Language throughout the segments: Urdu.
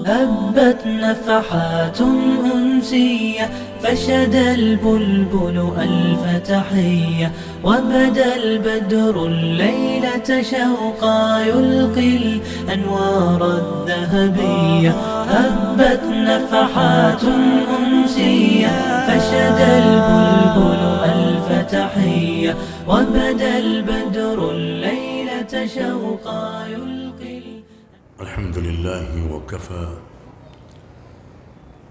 هبت نفحات أنسية فشد البلبل ألف تحية وبدا البدر الليلة شوقا يلقي الأنوار الذهبية هبت نفحات أنسية فشد البلبل ألف تحية وبدا البدر الليلة شوقا يلقي. الحمد لله وكفى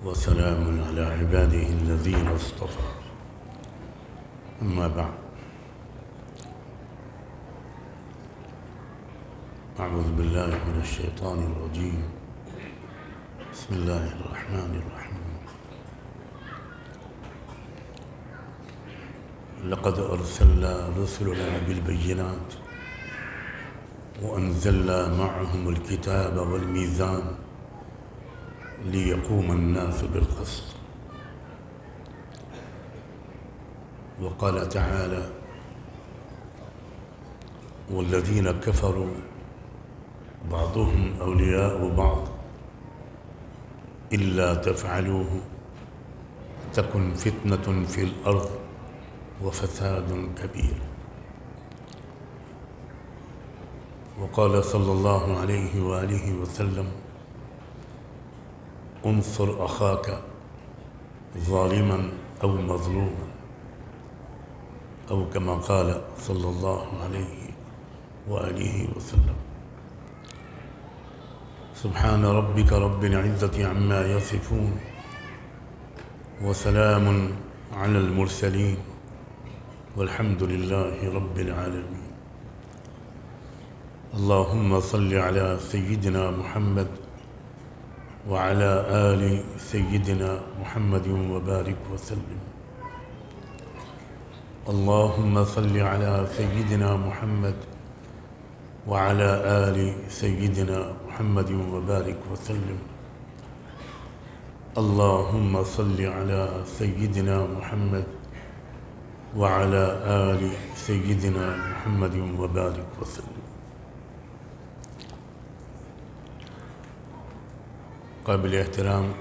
وسلام على عباده الذين اصطفى أما بعد أعوذ بالله من الشيطان الرجيم بسم الله الرحمن الرحيم لقد أرسلنا رسلنا بالبينات وأنزلنا معهم الكتاب والميزان ليقوم الناس بالقسط وقال تعالى والذين كفروا بعضهم أولياء بعض إلا تفعلوه تكن فتنة في الأرض وفساد كبير وقال صلى الله عليه وآله وسلم انصر أخاك ظالما أو مظلوما أو كما قال صلى الله عليه وآله وسلم سبحان ربك رب العزة عما يصفون وسلام على المرسلين والحمد لله رب العالمين اللهم صل على سيدنا محمد وعلى آل سيدنا محمد وبارك وسلم اللهم صل على سيدنا محمد وعلى آل سيدنا محمد وبارك وسلم اللهم صل على سيدنا محمد وعلى آل سيدنا محمد وبارك وسلم قابل احترام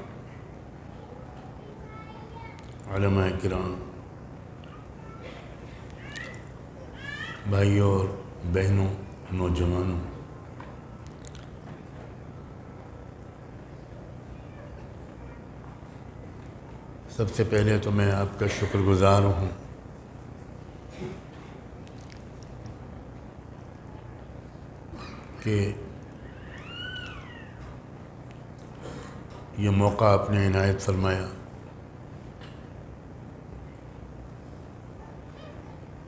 علماء کرام بھائیوں اور بہنوں نوجوانوں سب سے پہلے تو میں آپ کا شکر گزار ہوں کہ یہ موقع آپ نے عنایت فرمایا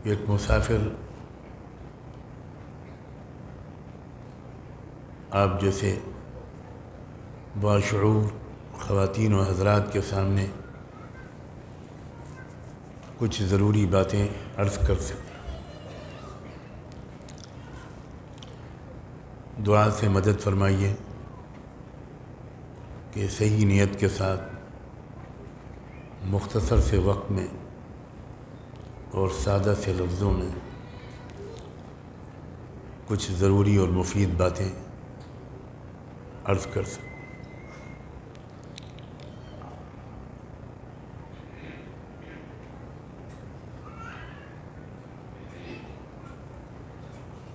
ایک مسافر آپ جیسے باشعور خواتین و حضرات کے سامنے کچھ ضروری باتیں عرض کر سکیں دعا سے مدد فرمائیے کہ صحیح نیت کے ساتھ مختصر سے وقت میں اور سادہ سے لفظوں میں کچھ ضروری اور مفید باتیں عرض کر سکوں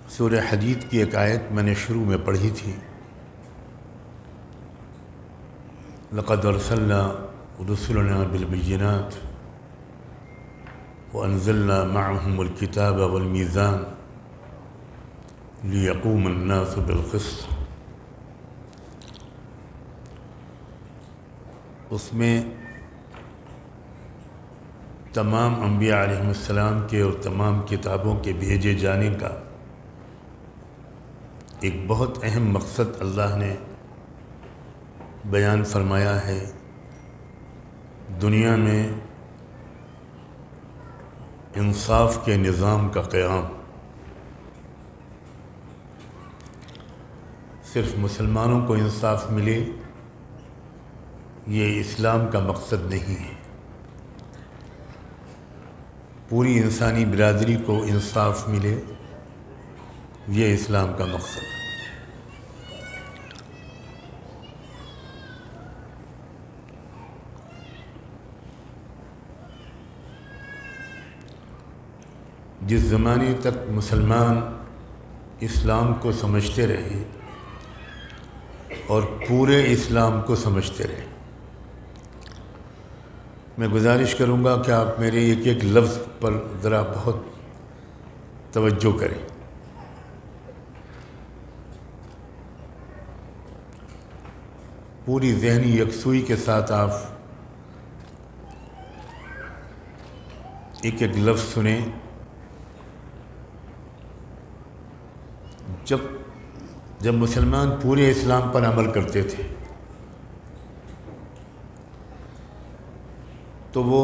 سورہ حدید کی ایک آیت میں نے شروع میں پڑھی تھی لقد ارسلنا رسلنا بالبينات وانزلنا معهم الكتاب والميزان ليقوم الناس بالقسط اس میں تمام انبیاء علیہ السلام کے اور تمام کتابوں کے بھیجے جانے کا ایک بہت اہم مقصد اللہ نے بیان فرمایا ہے دنیا میں انصاف کے نظام کا قیام صرف مسلمانوں کو انصاف ملے یہ اسلام کا مقصد نہیں ہے پوری انسانی برادری کو انصاف ملے یہ اسلام کا مقصد ہے جس زمانے تک مسلمان اسلام کو سمجھتے رہے اور پورے اسلام کو سمجھتے رہے، میں گزارش کروں گا کہ آپ میرے ایک ایک لفظ پر ذرا بہت توجہ کریں۔ پوری ذہنی یکسوئی کے ساتھ آپ ایک ایک لفظ سنیں۔ جب مسلمان پورے اسلام پر عمل کرتے تھے تو وہ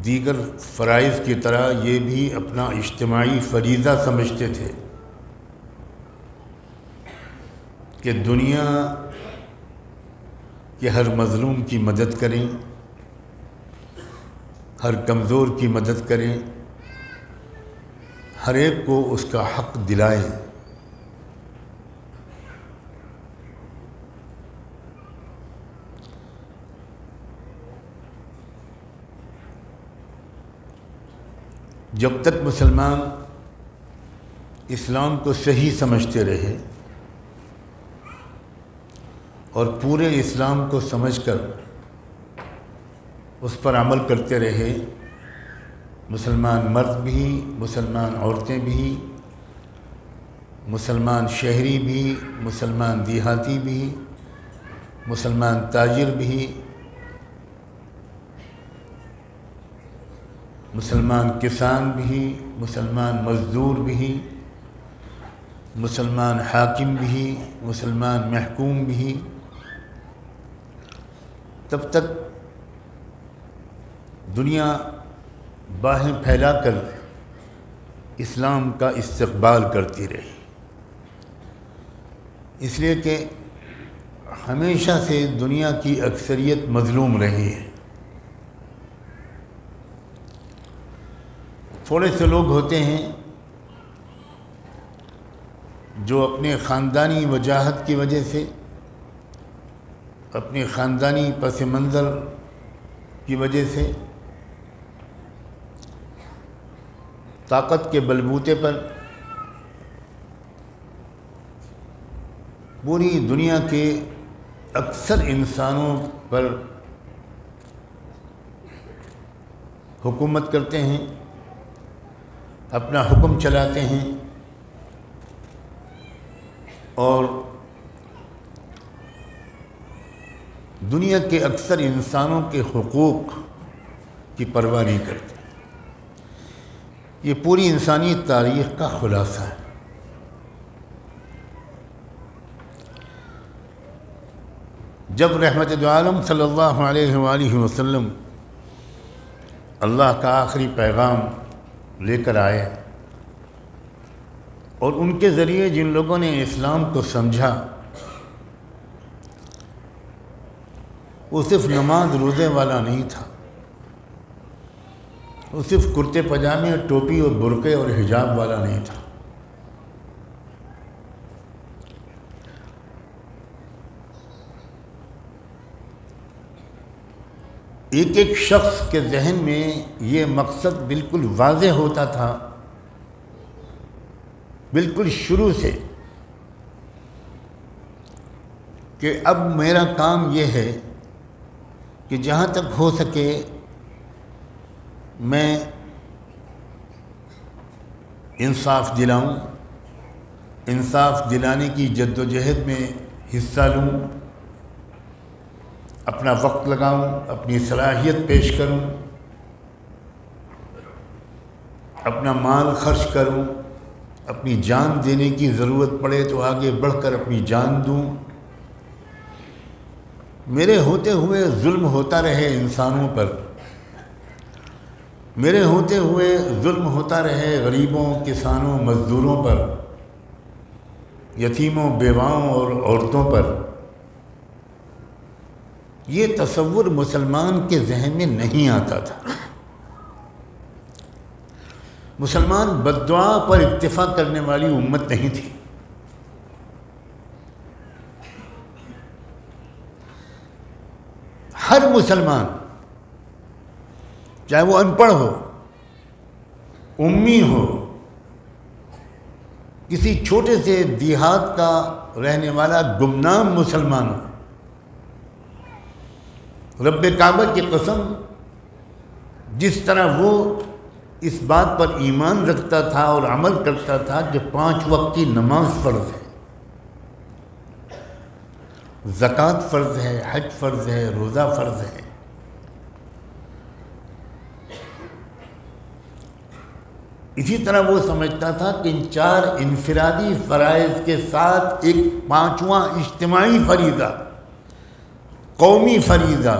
دیگر فرائض کی طرح یہ بھی اپنا اجتماعی فریضہ سمجھتے تھے کہ دنیا کے ہر مظلوم کی مدد کریں، ہر کمزور کی مدد کریں، ہر ایک کو اس کا حق دلائیں۔ جب تک مسلمان اسلام کو صحیح سمجھتے رہے اور پورے اسلام کو سمجھ کر اس پر عمل کرتے رہے، مسلمان مرد بھی، مسلمان عورتیں بھی، مسلمان شہری بھی، مسلمان دیہاتی بھی، مسلمان تاجر بھی، مسلمان کسان بھی، مسلمان مزدور بھی، مسلمان حاکم بھی، مسلمان محکوم بھی، تب تک دنیا باہیں پھیلا کر اسلام کا استقبال کرتی رہی، اس لیے کہ ہمیشہ سے دنیا کی اکثریت مظلوم رہی ہے۔ تھوڑے سے لوگ ہوتے ہیں جو اپنے خاندانی وجاہت کی وجہ سے، اپنے خاندانی پس منظر کی وجہ سے، طاقت کے بلبوتے پر پوری دنیا کے اکثر انسانوں پر حکومت کرتے ہیں، اپنا حکم چلاتے ہیں اور دنیا کے اکثر انسانوں کے حقوق کی پرواہ نہیں کرتے۔ یہ پوری انسانی تاریخ کا خلاصہ ہے۔ جب رحمت دو عالم صلی اللہ علیہ وآلہ وسلم اللہ کا آخری پیغام لے کر آئے اور ان کے ذریعے جن لوگوں نے اسلام کو سمجھا، وہ صرف نماز روزے والا نہیں تھا، وہ صرف کرتے پاجامے اور ٹوپی اور برقعے اور حجاب والا نہیں تھا۔ ایک ایک شخص کے ذہن میں یہ مقصد بالکل واضح ہوتا تھا، بالکل شروع سے، کہ اب میرا کام یہ ہے کہ جہاں تک ہو سکے میں انصاف دلاؤں، انصاف دلانے کی جد و جہد میں حصہ لوں، اپنا وقت لگاؤں، اپنی صلاحیت پیش کروں، اپنا مال خرچ کروں، اپنی جان دینے کی ضرورت پڑے تو آگے بڑھ کر اپنی جان دوں، میرے ہوتے ہوئے ظلم ہوتا رہے انسانوں پر، میرے ہوتے ہوئے ظلم ہوتا رہے غریبوں، کسانوں، مزدوروں پر، یتیموں، بیواؤں اور عورتوں پر۔ یہ تصور مسلمان کے ذہن میں نہیں آتا تھا۔ مسلمان بد دعا پر اکتفا کرنے والی امت نہیں تھی۔ ہر مسلمان چاہے وہ ان پڑھ ہو، امی ہو، کسی چھوٹے سے دیہات کا رہنے والا گمنام مسلمان ہو، رب کعبہ کی قسم جس طرح وہ اس بات پر ایمان رکھتا تھا اور عمل کرتا تھا کہ 5 وقت کی نماز فرض ہے، زکوٰۃ فرض ہے، حج فرض ہے، روزہ فرض ہے، اسی طرح وہ سمجھتا تھا کہ ان 4 انفرادی فرائض کے ساتھ ایک 5واں اجتماعی فریضہ، قومی فریضہ،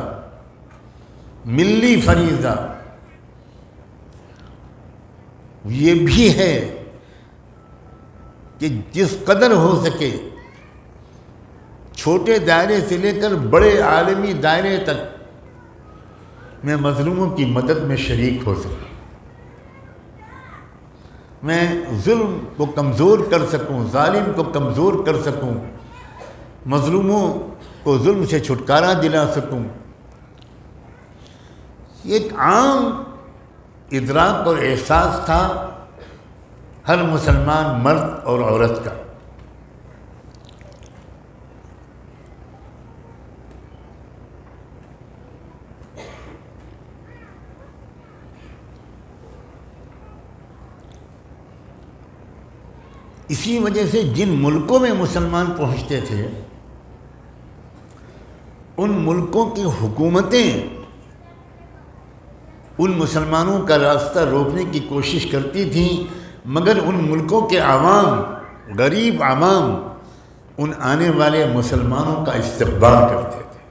ملی فریضہ یہ بھی ہے کہ جس قدر ہو سکے چھوٹے دائرے سے لے کر بڑے عالمی دائرے تک میں مظلوموں کی مدد میں شریک ہو سکوں، میں ظلم کو کمزور کر سکوں، ظالم کو کمزور کر سکوں، مظلوموں کو ظلم سے چھٹکارا دلا سکوں۔ یہ ایک عام ادراک اور احساس تھا ہر مسلمان مرد اور عورت کا۔ اسی وجہ سے جن ملکوں میں مسلمان پہنچتے تھے ان ملکوں کی حکومتیں ان مسلمانوں کا راستہ روکنے کی کوشش کرتی تھیں، مگر ان ملکوں کے عوام، غریب عوام ان آنے والے مسلمانوں کا استقبال کرتے تھے۔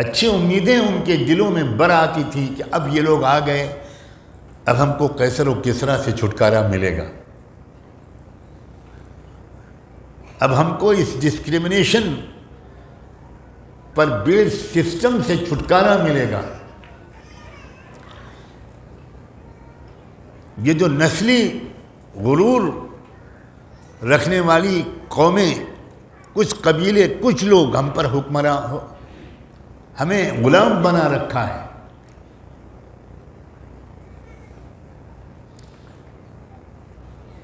اچھی امیدیں ان کے دلوں میں بر آتی تھی کہ اب یہ لوگ آ گئے، اب ہم کو قیصر و کسریٰ سے چھٹکارا ملے گا، اب ہم کو اس ڈسکریمنیشن پر بیس سسٹم سے چھٹکارا ملے گا۔ یہ جو نسلی غرور رکھنے والی قومیں، کچھ قبیلے، کچھ لوگ ہم پر حکمراں ہمیں غلام بنا رکھا ہے،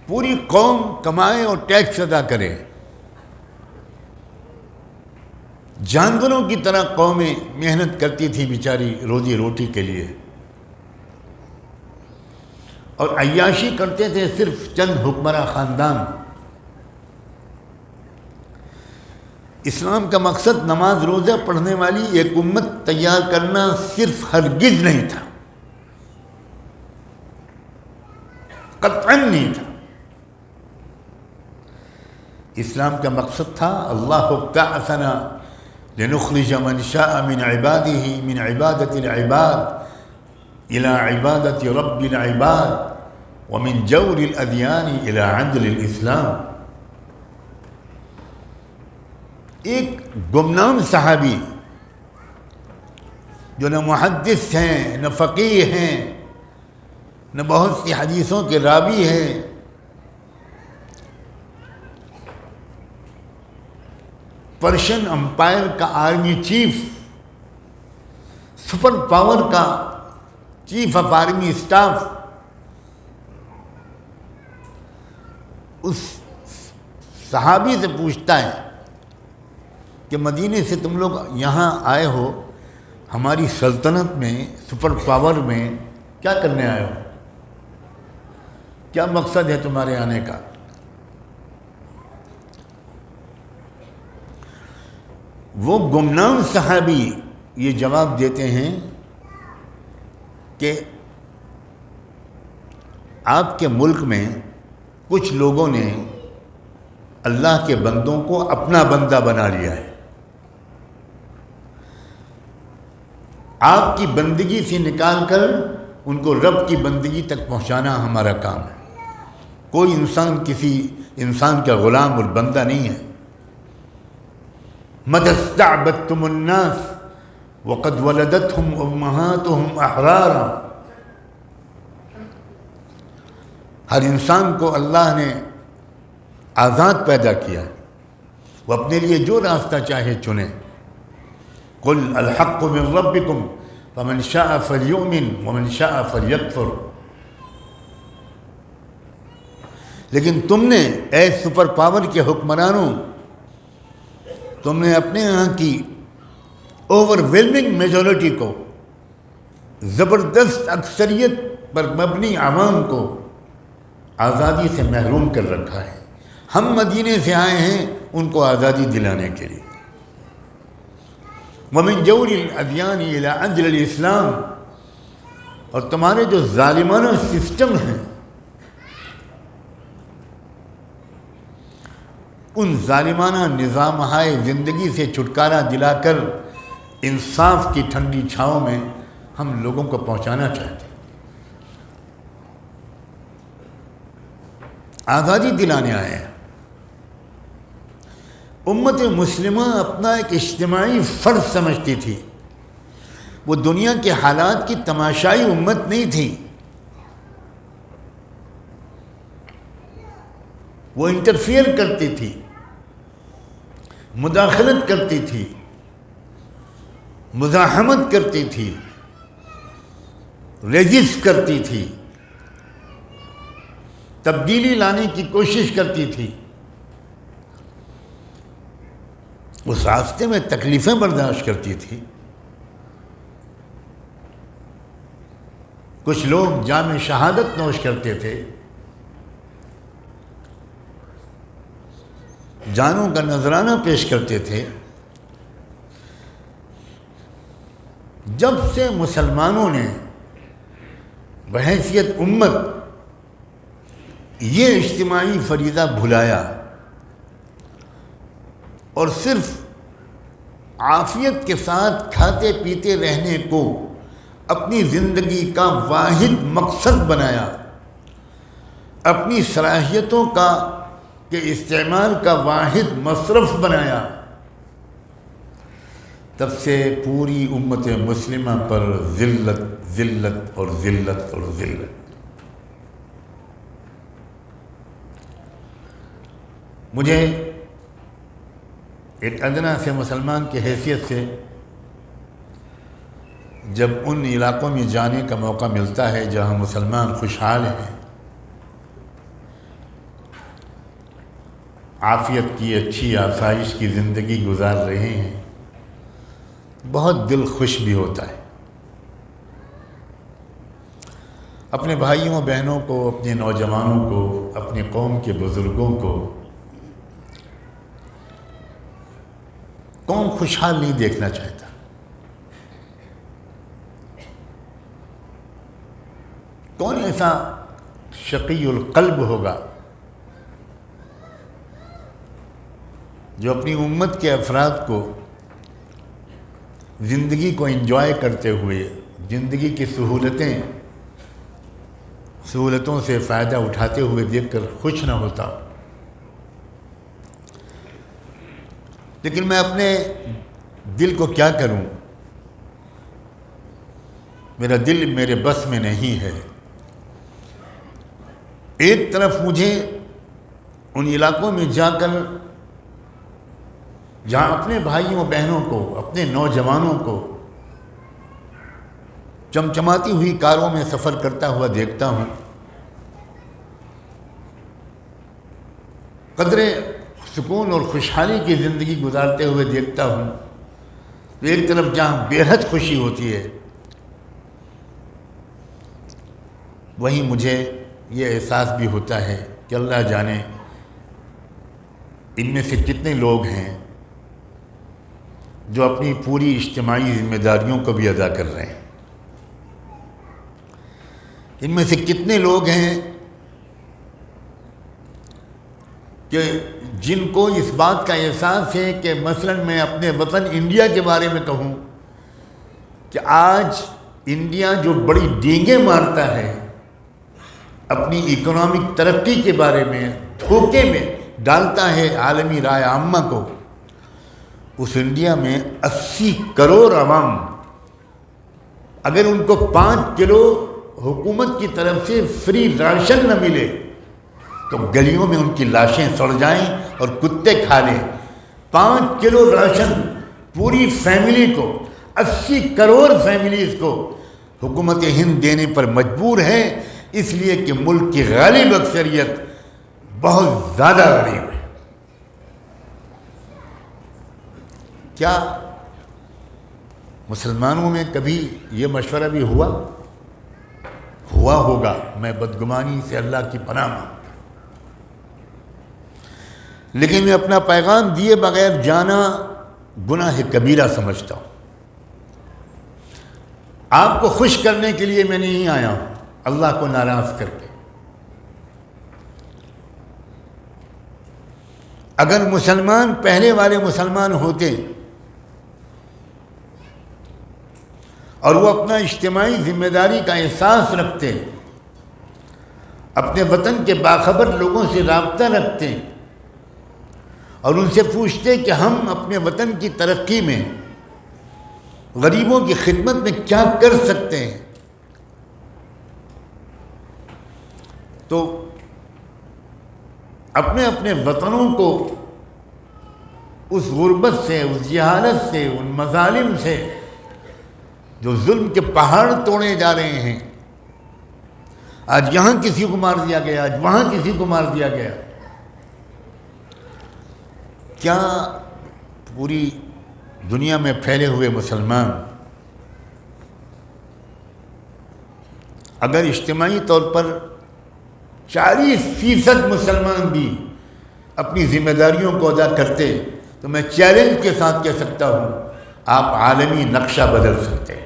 پوری قوم کمائے اور ٹیکس ادا کرے، جانوروں کی طرح قومیں محنت کرتی تھی بیچاری روزی روٹی کے لیے، اور عیاشی کرتے تھے صرف چند حکمراں خاندان۔ اسلام کا مقصد نماز روزہ پڑھنے والی ایک امت تیار کرنا صرف ہرگز نہیں تھا، قطعاً نہیں تھا۔ اسلام کا مقصد تھا اللہ بعثنا لنخرج من شاء من عباده من عبادة العباد إلى عبادة رب العباد ومن جور الأديان إلى عدل الإسلام۔ ایک گمنام صحابی جو نہ محدث ہیں، نہ فقیہ ہیں، نہ بہت سی حدیثوں کے راوی ہیں، پرشین امپائر کا آرمی چیف، سپر پاور کا چیف آف آرمی اسٹاف، اس صحابی سے پوچھتا ہے کہ مدینے سے تم لوگ یہاں آئے ہو، ہماری سلطنت میں، سپر پاور میں کیا کرنے آئے ہو؟ کیا مقصد ہے تمہارے آنے کا؟ وہ گمنام صحابی یہ جواب دیتے ہیں کہ آپ کے ملک میں کچھ لوگوں نے اللہ کے بندوں کو اپنا بندہ بنا لیا ہے، آپ کی بندگی سے نکال کر ان کو رب کی بندگی تک پہنچانا ہمارا کام ہے۔ کوئی انسان کسی انسان کا غلام اور بندہ نہیں ہے۔ مَتَى اسْتَعْبَدْتُمُ النَّاسَ وَقَدْ وَلَدَتْهُمْ أُمَّهَاتُهُمْ أَحْرَارًا۔ ہر انسان کو اللہ نے آزاد پیدا کیا، وہ اپنے لیے جو راستہ چاہے چنے۔ قُلْ الْحَقُّ مِنْ رَبِّكُمْ فمن شاء فلیؤمن ومن شاء فلیکفر. لیکن تم نے اے سپر پاور کے حکمرانوں، تم نے اپنے یہاں کی اوور ویلمنگ میجورٹی کو، زبردست اکثریت پر مبنی عوام کو آزادی سے محروم کر رکھا ہے. ہم مدینے سے آئے ہیں ان کو آزادی دلانے کے لیے. وَمِن جَوْرِ الْأَدْيَانِ إِلَىٰ عَدْلِ الْإِسْلَامِ، اور تمہارے جو ظالمانہ سسٹم ہیں ان ظالمانہ نظام ہائے زندگی سے چھٹکارا دلا کر انصاف کی ٹھنڈی چھاؤں میں ہم لوگوں کو پہنچانا چاہتے ہیں. آزادی دلانے آئے ہیں. امت مسلمہ اپنا ایک اجتماعی فرض سمجھتی تھی. وہ دنیا کے حالات کی تماشائی امت نہیں تھی. وہ انٹرفیئر کرتی تھی، مداخلت کرتی تھی، مزاحمت کرتی تھی، ریزسٹ کرتی تھی، تبدیلی لانے کی کوشش کرتی تھی. اس راستے میں تکلیفیں برداشت کرتی تھی. کچھ لوگ جام شہادت نوش کرتے تھے، جانوں کا نذرانہ پیش کرتے تھے. جب سے مسلمانوں نے بحیثیت امت یہ اجتماعی فریضہ بھلایا اور صرف عافیت کے ساتھ کھاتے پیتے رہنے کو اپنی زندگی کا واحد مقصد بنایا، اپنی صلاحیتوں کا کے استعمال کا واحد مصرف بنایا، تب سے پوری امت مسلمہ پر ذلت ذلت اور ذلت اور ذلت. مجھے ایک ادنا سے مسلمان کی حیثیت سے جب ان علاقوں میں جانے کا موقع ملتا ہے جہاں مسلمان خوشحال ہیں، عافیت کی اچھی آسائش کی زندگی گزار رہے ہیں، بہت دل خوش بھی ہوتا ہے. اپنے بھائیوں بہنوں کو، اپنے نوجوانوں کو، اپنے قوم کے بزرگوں کو کون خوشحال نہیں دیکھنا چاہتا؟ کون ایسا شقی القلب ہوگا جو اپنی امت کے افراد کو زندگی کو انجوائے کرتے ہوئے، زندگی کی سہولتوں سے فائدہ اٹھاتے ہوئے دیکھ کر خوش نہ ہوتا؟ لیکن میں اپنے دل کو کیا کروں؟ میرا دل میرے بس میں نہیں ہے. ایک طرف مجھے ان علاقوں میں جا کر جہاں اپنے بھائیوں بہنوں کو، اپنے نوجوانوں کو چمچماتی ہوئی کاروں میں سفر کرتا ہوا دیکھتا ہوں، قدرے سکون اور خوشحالی کی زندگی گزارتے ہوئے دیکھتا ہوں، تو ایک طرف جہاں بے حد خوشی ہوتی ہے، وہیں مجھے یہ احساس بھی ہوتا ہے کہ اللہ جانے ان میں سے کتنے لوگ ہیں جو اپنی پوری اجتماعی ذمہ داریوں کو بھی ادا کر رہے ہیں. ان میں سے کتنے لوگ ہیں کہ جن کو اس بات کا احساس ہے کہ مثلاً میں اپنے وطن انڈیا کے بارے میں کہوں کہ آج انڈیا جو بڑی ڈینگیں مارتا ہے اپنی اکنامک ترقی کے بارے میں، دھوکے میں ڈالتا ہے عالمی رائے عامہ کو، اس انڈیا میں 80 کروڑ عوام اگر ان کو 5 کلو حکومت کی طرف سے فری راشن نہ ملے تو گلیوں میں ان کی لاشیں سڑ جائیں اور کتے کھا لیں. 5 کلو راشن پوری فیملی کو 80 کروڑ فیملیز کو حکومت ہند دینے پر مجبور ہے، اس لیے کہ ملک کی غالب اکثریت بہت زیادہ غریب ہے۔ کیا مسلمانوں میں کبھی یہ مشورہ بھی ہوا ہوگا؟ میں بدگمانی سے اللہ کی پناہ مانگتا ہوں، لیکن میں اپنا پیغام دیے بغیر جانا گناہ کبیرہ سمجھتا ہوں۔ آپ کو خوش کرنے کے لیے میں نہیں آیا ہوں، اللہ کو ناراض کر کے۔ اگر مسلمان پہلے والے مسلمان ہوتے اور وہ اپنا اجتماعی ذمہ داری کا احساس رکھتے، اپنے وطن کے باخبر لوگوں سے رابطہ رکھتے اور ان سے پوچھتے کہ ہم اپنے وطن کی ترقی میں، غریبوں کی خدمت میں کیا کر سکتے ہیں، تو اپنے اپنے وطنوں کو اس غربت سے، اس جہالت سے، ان مظالم سے جو ظلم کے پہاڑ توڑے جا رہے ہیں، آج یہاں کسی کو مار دیا گیا، آج وہاں کسی کو مار دیا گیا، کیا پوری دنیا میں پھیلے ہوئے مسلمان اگر اجتماعی طور پر 40% مسلمان بھی اپنی ذمہ داریوں کو ادا کرتے تو میں چیلنج کے ساتھ کہہ سکتا ہوں آپ عالمی نقشہ بدل سکتے ہیں،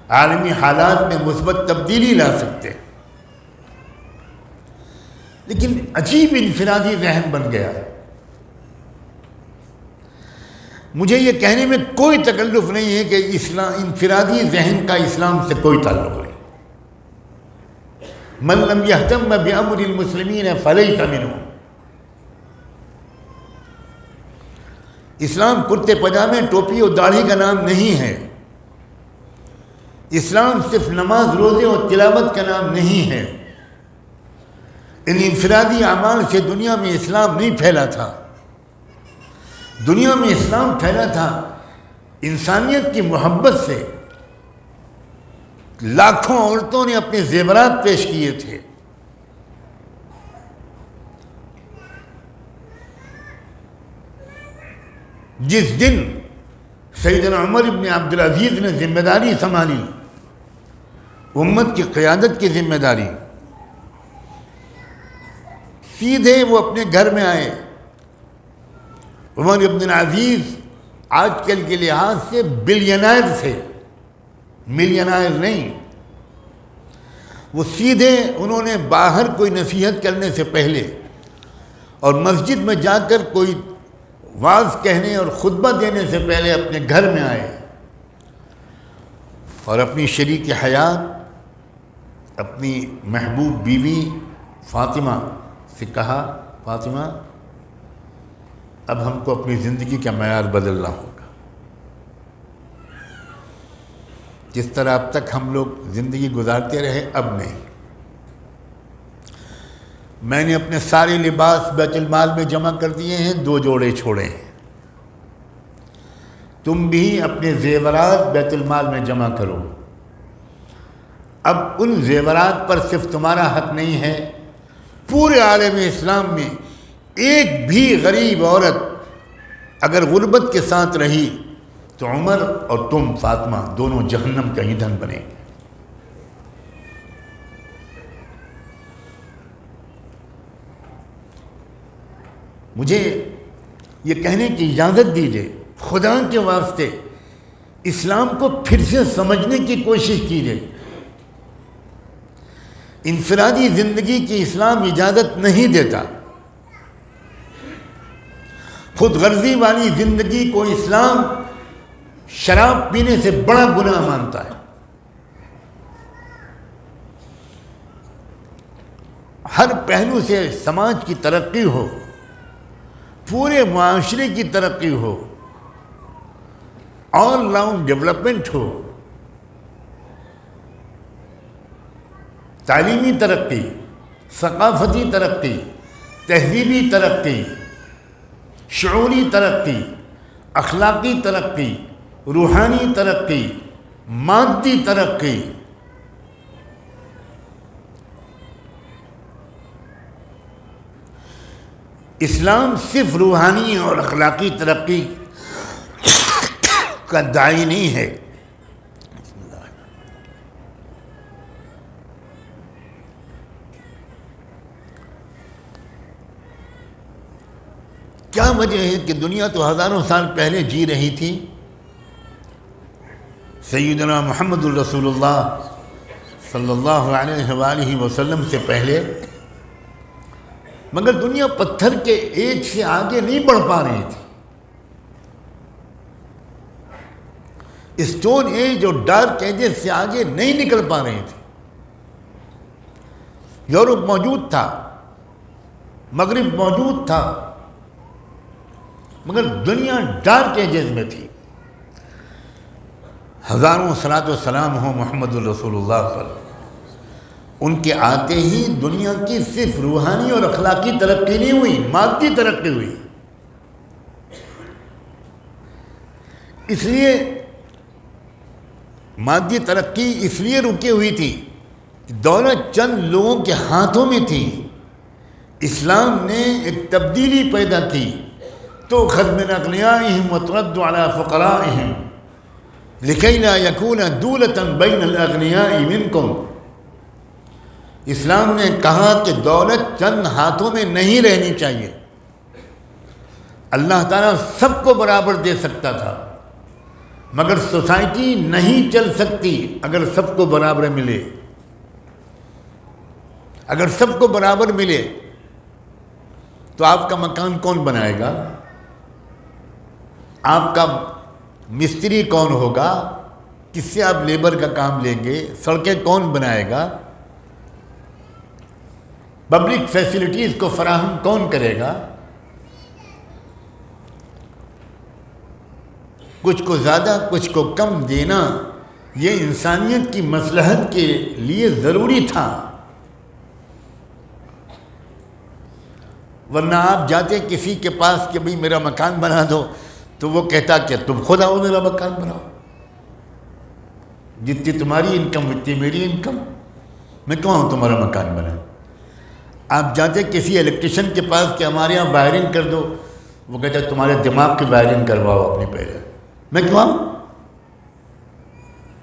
عالمی حالات میں مثبت تبدیلی لا سکتے ہیں۔ لیکن عجیب انفرادی ذہن بن گیا ہے۔ مجھے یہ کہنے میں کوئی تکلف نہیں ہے کہ انفرادی ذہن کا اسلام سے کوئی تعلق نہیں۔ من لم یہتم بامر المسلمین فلیس منہم۔ اسلام کرتے پجامے، ٹوپی اور داڑھی کا نام نہیں ہے۔ اسلام صرف نماز، روزے اور تلاوت کا نام نہیں ہے۔ ان انفرادی اعمال سے دنیا میں اسلام نہیں پھیلا تھا۔ دنیا میں اسلام پھیلا تھا انسانیت کی محبت سے۔ لاکھوں عورتوں نے اپنے زیورات پیش کیے تھے۔ جس دن سیدنا عمر بن عبدالعزیز نے ذمہ داری سنبھالی، امت کی قیادت کی ذمہ داری، سیدھے وہ اپنے گھر میں آئے۔ عمر بن عزیز آج کل کے لحاظ سے بلینائر تھے، ملینائر نہیں۔ وہ سیدھے انہوں نے باہر کوئی نصیحت کرنے سے پہلے اور مسجد میں جا کر کوئی واعظ کہنے اور خطبہ دینے سے پہلے اپنے گھر میں آئے اور اپنی شریک حیات، اپنی محبوب بیوی فاطمہ سے کہا، فاطمہ اب ہم کو اپنی زندگی کا معیار بدلنا ہوگا۔ جس طرح اب تک ہم لوگ زندگی گزارتے رہے، اب نہیں۔ میں نے اپنے سارے لباس بیت المال میں جمع کر دیے ہیں، 2 جوڑے چھوڑے ہیں۔ تم بھی اپنے زیورات بیت المال میں جمع کرو۔ اب ان زیورات پر صرف تمہارا حق نہیں ہے، پورے عالم اسلام میں ایک بھی غریب عورت اگر غربت کے ساتھ رہی تو عمر اور تم فاطمہ دونوں جہنم کا ایندھن بنے گے۔ مجھے یہ کہنے کی اجازت دیجیے، خدا کے واسطے اسلام کو پھر سے سمجھنے کی کوشش کیجیے۔ انفرادی زندگی کی اسلام اجازت نہیں دیتا۔ خود غرضی والی زندگی کو اسلام شراب پینے سے بڑا گناہ مانتا ہے۔ ہر پہلو سے سماج کی ترقی ہو، پورے معاشرے کی ترقی ہو، آل راؤنڈ ڈیولپمنٹ ہو، تعلیمی ترقی، ثقافتی ترقی، تہذیبی ترقی، شعوری ترقی، اخلاقی ترقی، روحانی ترقی، مادی ترقی، اسلام صرف روحانی اور اخلاقی ترقی کا داعی نہیں ہے، کیا وجہ ہے کہ دنیا تو ہزاروں سال پہلے جی رہی تھی سیدنا محمد الرسول اللہ صلی اللہ علیہ وآلہ وسلم سے پہلے، مگر دنیا پتھر کے ایج سے آگے نہیں بڑھ پا رہی تھی۔ اسٹون ایج اور ڈارک ایجز سے آگے نہیں نکل پا رہی تھی۔ یورپ موجود تھا، مغرب موجود تھا، مگر دنیا ڈارک ایجز میں تھی۔ ہزاروں صلاۃ و سلام ہو محمد الرسول اللہ صلی اللہ علیہ وسلم، ان کے آتے ہی دنیا کی صرف روحانی اور اخلاقی ترقی نہیں ہوئی، مادی ترقی ہوئی۔ اس لیے مادی ترقی اس لیے رکی ہوئی تھی کہ دولت چند لوگوں کے ہاتھوں میں تھی۔ اسلام نے ایک تبدیلی پیدا کی، تؤخذ من اغنیائہم وترد علی فقرائہم لکی لا یکون دولۃ بین الاغنیاء منکم۔ اسلام نے کہا کہ دولت چند ہاتھوں میں نہیں رہنی چاہیے۔ اللہ تعالیٰ سب کو برابر دے سکتا تھا، مگر سوسائٹی نہیں چل سکتی اگر سب کو برابر ملے۔ اگر سب کو برابر ملے تو آپ کا مکان کون بنائے گا؟ آپ کا مستری کون ہوگا؟ کس سے آپ لیبر کا کام لیں گے؟ سڑکیں کون بنائے گا؟ پبلک فیسلٹیز کو فراہم کون کرے گا؟ کچھ کو زیادہ کچھ کو کم دینا یہ انسانیت کی مصلحت کے لیے ضروری تھا، ورنہ آپ جاتے کسی کے پاس کہ بھئی میرا مکان بنا دو تو وہ کہتا کہ تم خود آؤ میرا مکان بناؤ، جتنی تمہاری انکم اتنی میری انکم، میں کیوں آؤں تمہارا مکان بنائے۔ آپ جاتے کسی الیکٹریشین کے پاس کہ ہمارے یہاں وائرنگ کر دو، وہ کہتا ہے تمہارے دماغ کی وائرنگ کرواؤ اپنی پہلے، میں کیوں آؤں؟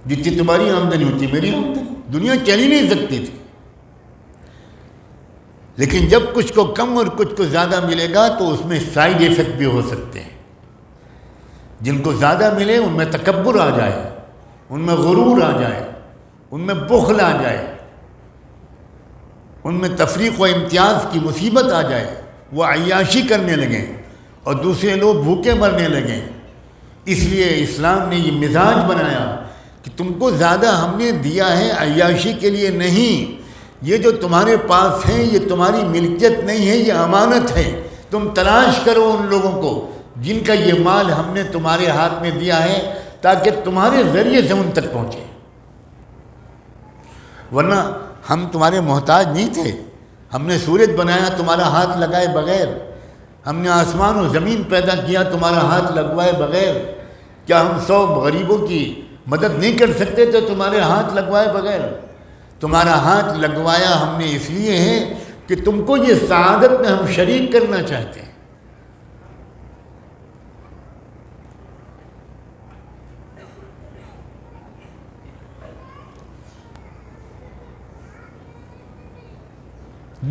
جتنی تمہاری آمدنی ہوتی میری آمدنی، دنیا چل ہی نہیں سکتی تھی۔ لیکن جب کچھ کو کم اور کچھ کو زیادہ ملے گا تو اس میں سائیڈ ایفیکٹ بھی ہو سکتے ہیں۔ جن کو زیادہ ملے ان میں تکبر آ جائے، ان میں غرور آ جائے، ان میں بخل آ جائے، ان میں تفریق و امتیاز کی مصیبت آ جائے، وہ عیاشی کرنے لگیں اور دوسرے لوگ بھوکے مرنے لگیں۔ اس لیے اسلام نے یہ مزاج بنایا کہ تم کو زیادہ ہم نے دیا ہے عیاشی کے لیے نہیں، یہ جو تمہارے پاس ہیں یہ تمہاری ملکیت نہیں ہے، یہ امانت ہے۔ تم تلاش کرو ان لوگوں کو جن کا یہ مال ہم نے تمہارے ہاتھ میں دیا ہے تاکہ تمہارے ذریعے سے ان تک پہنچے، ورنہ ہم تمہارے محتاج نہیں تھے۔ ہم نے سورج بنایا تمہارا ہاتھ لگائے بغیر، ہم نے آسمان و زمین پیدا کیا تمہارا ہاتھ لگوائے بغیر۔ کیا ہم 100 غریبوں کی مدد نہیں کر سکتے تھے تمہارے ہاتھ لگوائے بغیر؟ تمہارا ہاتھ لگوایا ہم نے اس لیے ہے کہ تم کو یہ سعادت میں ہم شریک کرنا چاہتے ہیں۔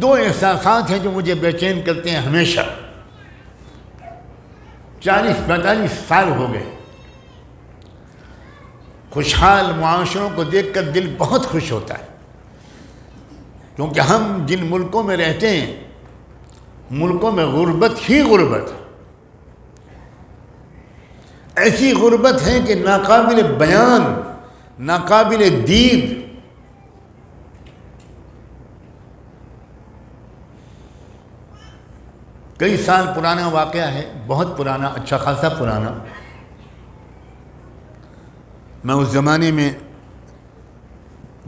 دو احساسات ہیں جو مجھے بے چین کرتے ہیں ہمیشہ۔ 40-45 سال ہو گئے، خوشحال معاشروں کو دیکھ کر دل بہت خوش ہوتا ہے، کیونکہ ہم جن ملکوں میں رہتے ہیں ملکوں میں غربت ہی غربت، ایسی غربت ہے کہ ناقابل بیان، ناقابل دید۔ کئی سال پرانا واقعہ ہے، بہت پرانا، اچھا خاصا پرانا۔ میں اس زمانے میں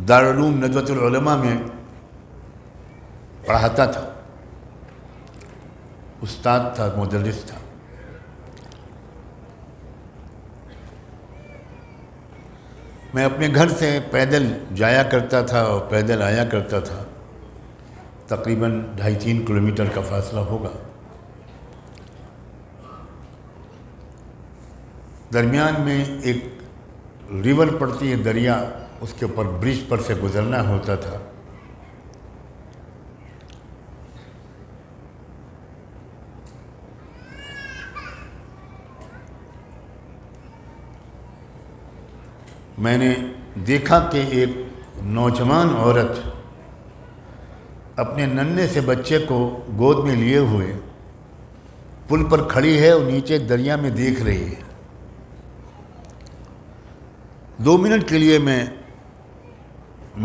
دارالعلوم ندوۃ العلماء میں پڑھاتا تھا، استاد تھا، مدرس تھا۔ میں اپنے گھر سے پیدل جایا کرتا تھا اور پیدل آیا کرتا تھا، تقریباً 2.5-3 کلومیٹر کا فاصلہ ہوگا۔ درمیان میں ایک ریور پڑتی ہے، دریا، اس کے اوپر برج پر سے گزرنا ہوتا تھا۔ میں نے دیکھا کہ ایک نوجوان عورت اپنے ننھے سے بچے کو گود میں لیے ہوئے پل پر کھڑی ہے اور نیچے دریا میں دیکھ رہی ہے۔ 2 منٹ کے لیے میں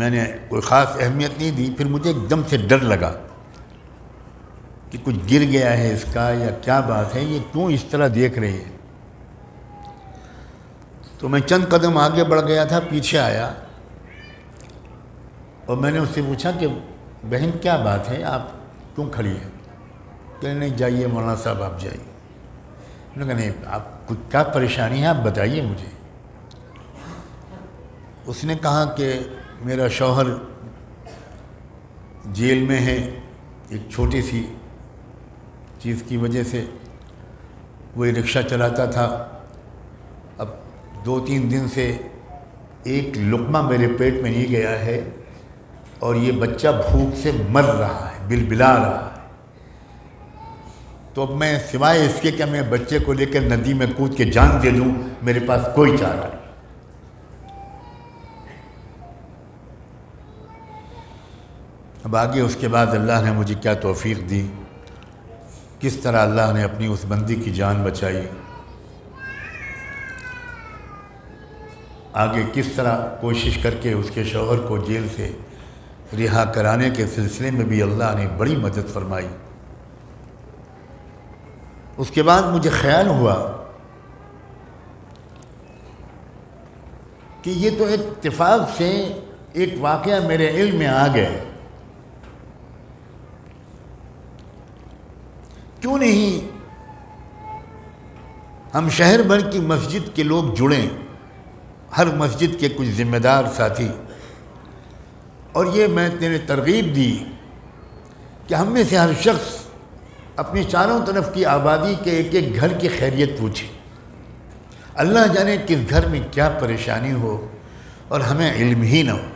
نے کوئی خاص اہمیت نہیں دی، پھر مجھے ایک دم سے ڈر لگا کہ کچھ گر گیا ہے اس کا یا کیا بات ہے، یہ کیوں اس طرح دیکھ رہی ہے۔ تو میں چند قدم آگے بڑھ گیا تھا، پیچھے آیا اور میں نے اس سے پوچھا کہ بہن کیا بات ہے، آپ کیوں کھڑی ہیں؟ کہ نہیں جائیے مولانا صاحب آپ جائیے۔ میں نے کہا نہیں، آپ کو کیا پریشانی ہے آپ بتائیے مجھے۔ اس نے کہا کہ میرا شوہر جیل میں ہے، ایک چھوٹی سی چیز کی وجہ سے، وہی رکشہ چلاتا تھا، اب 2-3 دن سے ایک لقمہ میرے پیٹ میں نہیں گیا ہے اور یہ بچہ بھوک سے مر رہا ہے، بلبلا رہا ہے۔ تو اب میں سوائے اس کے کہ میں بچے کو لے کر ندی میں کود کے جان دے دوں، میرے پاس کوئی چارہ نہیں۔ اب آگے اس کے بعد اللہ نے مجھے کیا توفیق دی، کس طرح اللہ نے اپنی اس بندی کی جان بچائی، آگے کس طرح کوشش کر کے اس کے شوہر کو جیل سے رہا کرانے کے سلسلے میں بھی اللہ نے بڑی مدد فرمائی۔ اس کے بعد مجھے خیال ہوا کہ یہ تو اتفاق سے ایک واقعہ میرے علم میں آ گیا، کیوں نہیں ہم شہر بھر کی مسجد کے لوگ جڑیں، ہر مسجد کے کچھ ذمہ دار ساتھی، اور یہ میں نے ترغیب دی کہ ہم میں سے ہر شخص اپنی چاروں طرف کی آبادی کے ایک ایک گھر کی خیریت پوچھے۔ اللہ جانے کس گھر میں کیا پریشانی ہو اور ہمیں علم ہی نہ ہو۔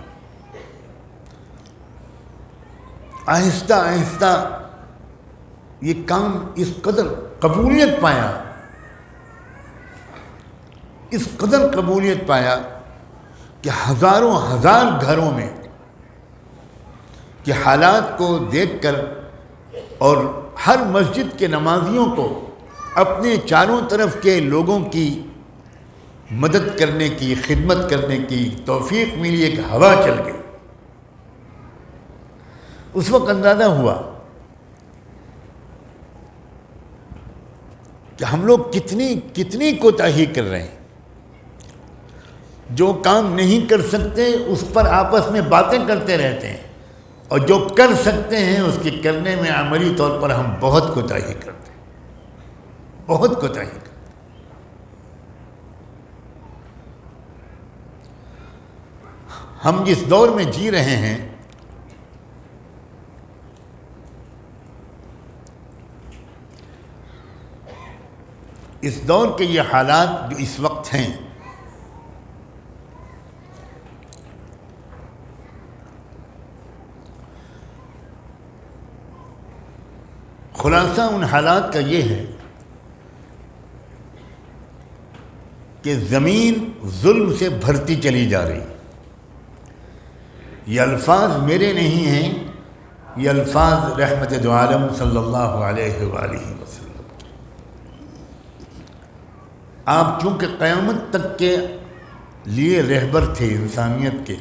آہستہ آہستہ یہ کام اس قدر قبولیت پایا، اس قدر قبولیت پایا کہ ہزاروں ہزار گھروں میں کہ حالات کو دیکھ کر اور ہر مسجد کے نمازیوں کو اپنے چاروں طرف کے لوگوں کی مدد کرنے کی، خدمت کرنے کی توفیق ملی، ایک ہوا چل گئی۔ اس وقت اندازہ ہوا کہ ہم لوگ کتنی کوتاہی کر رہے ہیں، جو کام نہیں کر سکتے اس پر آپس میں باتیں کرتے رہتے ہیں، اور جو کر سکتے ہیں اس کے کرنے میں عملی طور پر ہم بہت کوتاہی کرتے ہیں، بہت کوتاہی کرتے ہیں۔ ہم جس دور میں جی رہے ہیں، اس دور کے یہ حالات جو اس وقت ہیں، خلاصہ ان حالات کا یہ ہے کہ زمین ظلم سے بھرتی چلی جا رہی ہے۔ یہ الفاظ میرے نہیں ہیں، یہ الفاظ رحمت دو عالم صلی اللہ علیہ وآلہ وسلم۔ آپ چونکہ قیامت تک کے لیے رہبر تھے انسانیت کے،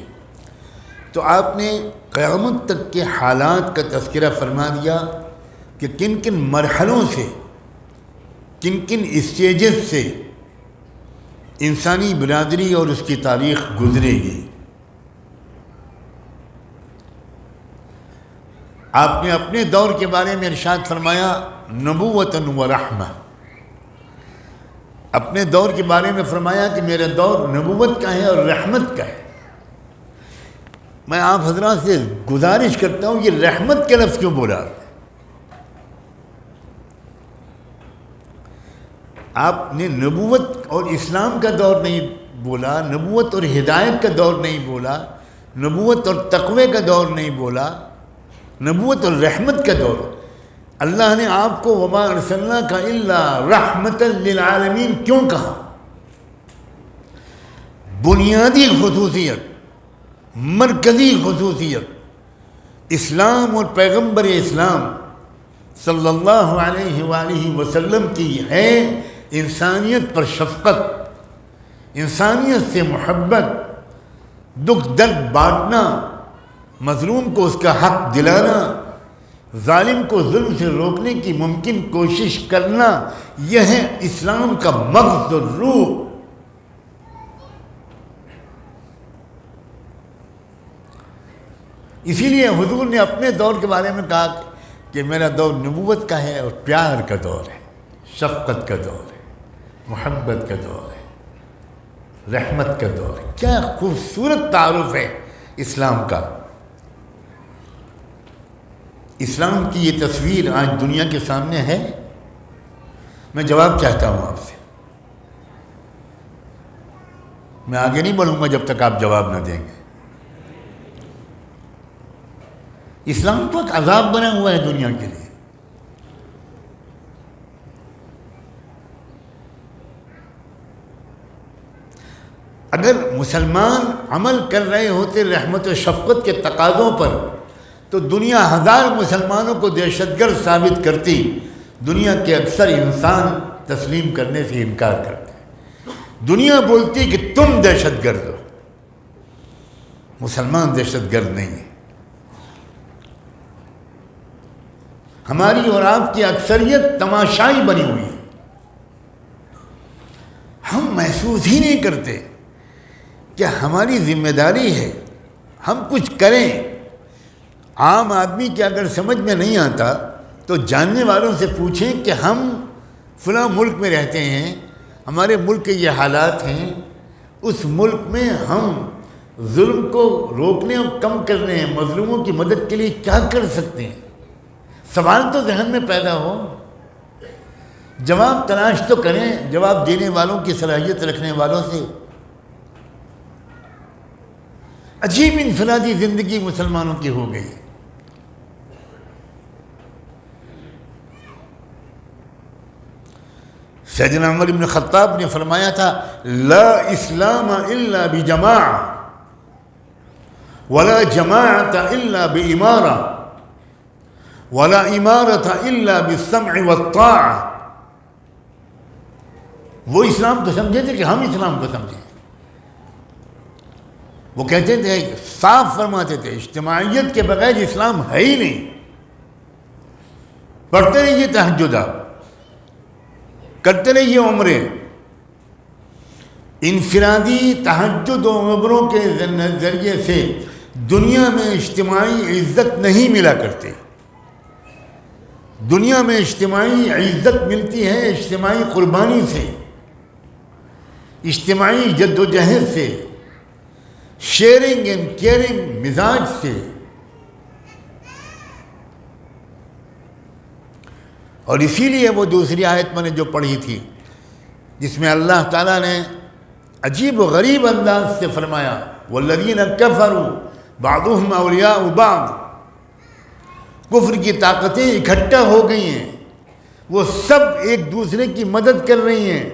تو آپ نے قیامت تک کے حالات کا تذکرہ فرما دیا کہ کن کن مرحلوں سے، کن کن اسٹیجز سے انسانی برادری اور اس کی تاریخ گزرے گی۔ آپ نے اپنے دور کے بارے میں ارشاد فرمایا نبوۃ و رحمہ، اپنے دور کے بارے میں فرمایا کہ میرا دور نبوت کا ہے اور رحمت کا ہے۔ میں آپ حضرات سے گزارش کرتا ہوں، یہ رحمت کا لفظ کیوں بولا؟ آپ نے نبوت اور اسلام کا دور نہیں بولا، نبوت اور ہدایت کا دور نہیں بولا، نبوت اور تقوی کا دور نہیں بولا، نبوت اور رحمت کا دور۔ اللہ نے آپ کو وما ارسلناک الا رحمتا للعالمین کیوں کہا؟ بنیادی خصوصیت، مرکزی خصوصیت اسلام اور پیغمبر اسلام صلی اللہ علیہ وآلہ وسلم کی ہے انسانیت پر شفقت، انسانیت سے محبت، دکھ درد بانٹنا، مظلوم کو اس کا حق دلانا، ظالم کو ظلم سے روکنے کی ممکن کوشش کرنا، یہ ہے اسلام کا مغز اور روح۔ اسی لیے حضور نے اپنے دور کے بارے میں کہا کہ میرا دور نبوت کا ہے اور پیار کا دور ہے، شفقت کا دور ہے، محبت کا دور ہے، رحمت کا دور ہے۔ کیا خوبصورت تعارف ہے اسلام کا۔ اسلام کی یہ تصویر آج دنیا کے سامنے ہے۔ میں جواب چاہتا ہوں آپ سے، میں آگے نہیں بڑھوں گا جب تک آپ جواب نہ دیں گے۔ اسلام تو ایک عذاب بنا ہوا ہے دنیا کے لیے۔ اگر مسلمان عمل کر رہے ہوتے رحمت و شفقت کے تقاضوں پر تو دنیا ہزار مسلمانوں کو دہشت گرد ثابت کرتی، دنیا کے اکثر انسان تسلیم کرنے سے انکار کرتے۔ دنیا بولتی کہ تم دہشت گرد ہو، مسلمان دہشت گرد نہیں ہے۔ ہماری اور آپ کی اکثریت تماشائی بنی ہوئی ہے۔ ہم محسوس ہی نہیں کرتے کہ ہماری ذمہ داری ہے ہم کچھ کریں۔ عام آدمی کے اگر سمجھ میں نہیں آتا تو جاننے والوں سے پوچھیں کہ ہم فلاں ملک میں رہتے ہیں، ہمارے ملک کے یہ حالات ہیں، اس ملک میں ہم ظلم کو روکنے اور کم کرنے ہیں، مظلوموں کی مدد کے لیے کیا کر سکتے ہیں؟ سوال تو ذہن میں پیدا ہو، جواب تلاش تو کریں جواب دینے والوں کی صلاحیت رکھنے والوں سے۔ عجیب انفرادی زندگی مسلمانوں کی ہو گئی۔ سیدنا عمر بن خطاب نے فرمایا تھا لا اسلام الا بجماعہ ولا جماعت الا بامارہ ولا امارت الا بالسمع والطاعہ۔ وہ اسلام کو سمجھے تھے کہ ہم اسلام کو سمجھیں۔ وہ کہتے تھے، صاف فرماتے تھے، اجتماعیت کے بغیر اسلام ہے ہی نہیں۔ پڑھتے رہیے تہجد، کرتے رہیے عمرے، انفرادی تہجد و عمروں کے ذریعے سے دنیا میں اجتماعی عزت نہیں ملا کرتے۔ دنیا میں اجتماعی عزت ملتی ہے اجتماعی قربانی سے، اجتماعی جد و جہد سے، شیئرنگ اینڈ کیئرنگ مزاج سے۔ اور اسی لیے وہ دوسری آیت میں نے جو پڑھی تھی جس میں اللہ تعالیٰ نے عجیب و غریب انداز سے فرمایا والذین کفروا بعضهم اولیاء بعض، کفر کی طاقتیں اکٹھا ہو گئی ہیں، وہ سب ایک دوسرے کی مدد کر رہی ہیں۔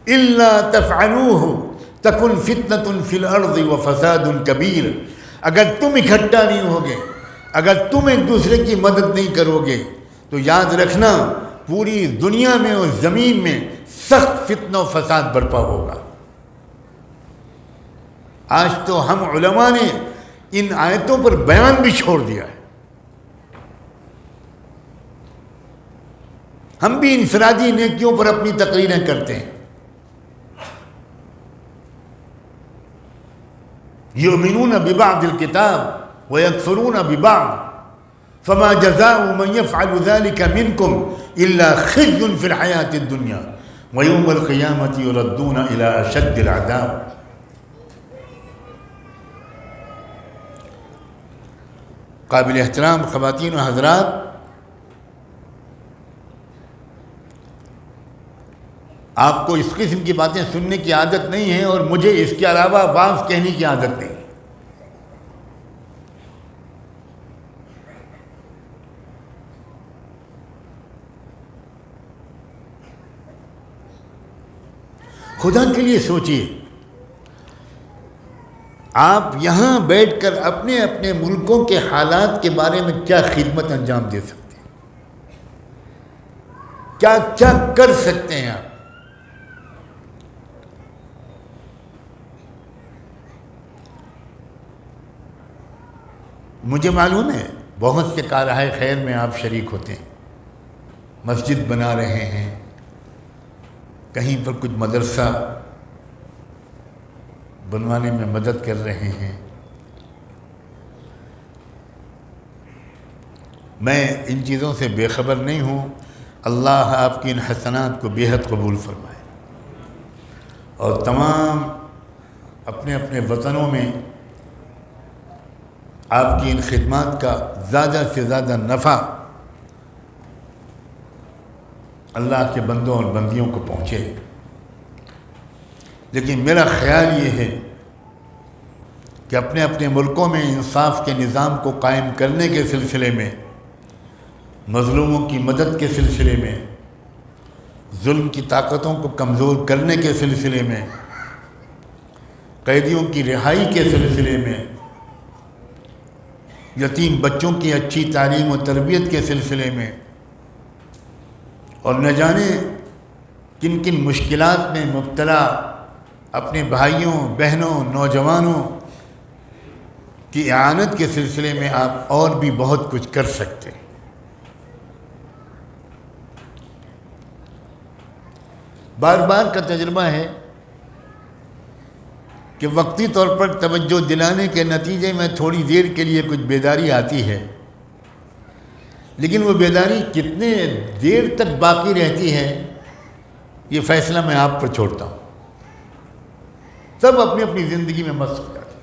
الا تفعلوه تکن فتنة فی الارض وفساد کبیر، اگر تم اکٹھا نہیں ہوگے، اگر تم ایک دوسرے کی مدد نہیں کرو گے تو یاد رکھنا پوری دنیا میں اور زمین میں سخت فتنہ و فساد برپا ہوگا۔ آج تو ہم علماء نے ان آیتوں پر بیان بھی چھوڑ دیا ہے۔ ہم بھی انفرادی نیکیوں پر اپنی تقریریں کرتے ہیں۔ یؤمنون ببعض الکتاب ویکفرون ببعض فما جزاء من يفعل ذلك منكم الا خزي في الحياة الدنيا وَيَوْمَ الْقِيَامَةِ يُرَدُّونَ إِلَىٰ أَشَدِّ الْعَذَابِ. قابل احترام خواتین و حضرات، آپ کو اس قسم کی باتیں سننے کی عادت نہیں ہے، اور مجھے اس کے علاوہ واعظ کہنے کی عادت نہیں. خدا کے لیے سوچئے، آپ یہاں بیٹھ کر اپنے اپنے ملکوں کے حالات کے بارے میں کیا خدمت انجام دے سکتے ہیں، کیا کیا کر سکتے ہیں آپ. مجھے معلوم ہے بہت سے کارہائے خیر میں آپ شریک ہوتے ہیں، مسجد بنا رہے ہیں، کہیں پر کچھ مدرسہ بنوانے میں مدد کر رہے ہیں. میں ان چیزوں سے بے خبر نہیں ہوں. اللہ آپ کی ان حسنات کو بے حد قبول فرمائے، اور تمام اپنے اپنے وطنوں میں آپ کی ان خدمات کا زیادہ سے زیادہ نفع اللہ کے بندوں اور بندیوں کو پہنچے. لیکن میرا خیال یہ ہے کہ اپنے اپنے ملکوں میں انصاف کے نظام کو قائم کرنے کے سلسلے میں، مظلوموں کی مدد کے سلسلے میں، ظلم کی طاقتوں کو کمزور کرنے کے سلسلے میں، قیدیوں کی رہائی کے سلسلے میں، یتیم بچوں کی اچھی تعلیم و تربیت کے سلسلے میں، اور نہ جانے کن کن مشکلات میں مبتلا اپنے بھائیوں، بہنوں، نوجوانوں کی اعانت کے سلسلے میں آپ اور بھی بہت کچھ کر سکتے ہیں. بار بار کا تجربہ ہے کہ وقتی طور پر توجہ دلانے کے نتیجے میں تھوڑی دیر کے لیے کچھ بیداری آتی ہے، لیکن وہ بیداری کتنے دیر تک باقی رہتی ہے یہ فیصلہ میں آپ پر چھوڑتا ہوں. سب اپنی اپنی زندگی میں مست ہو جاتے ہیں.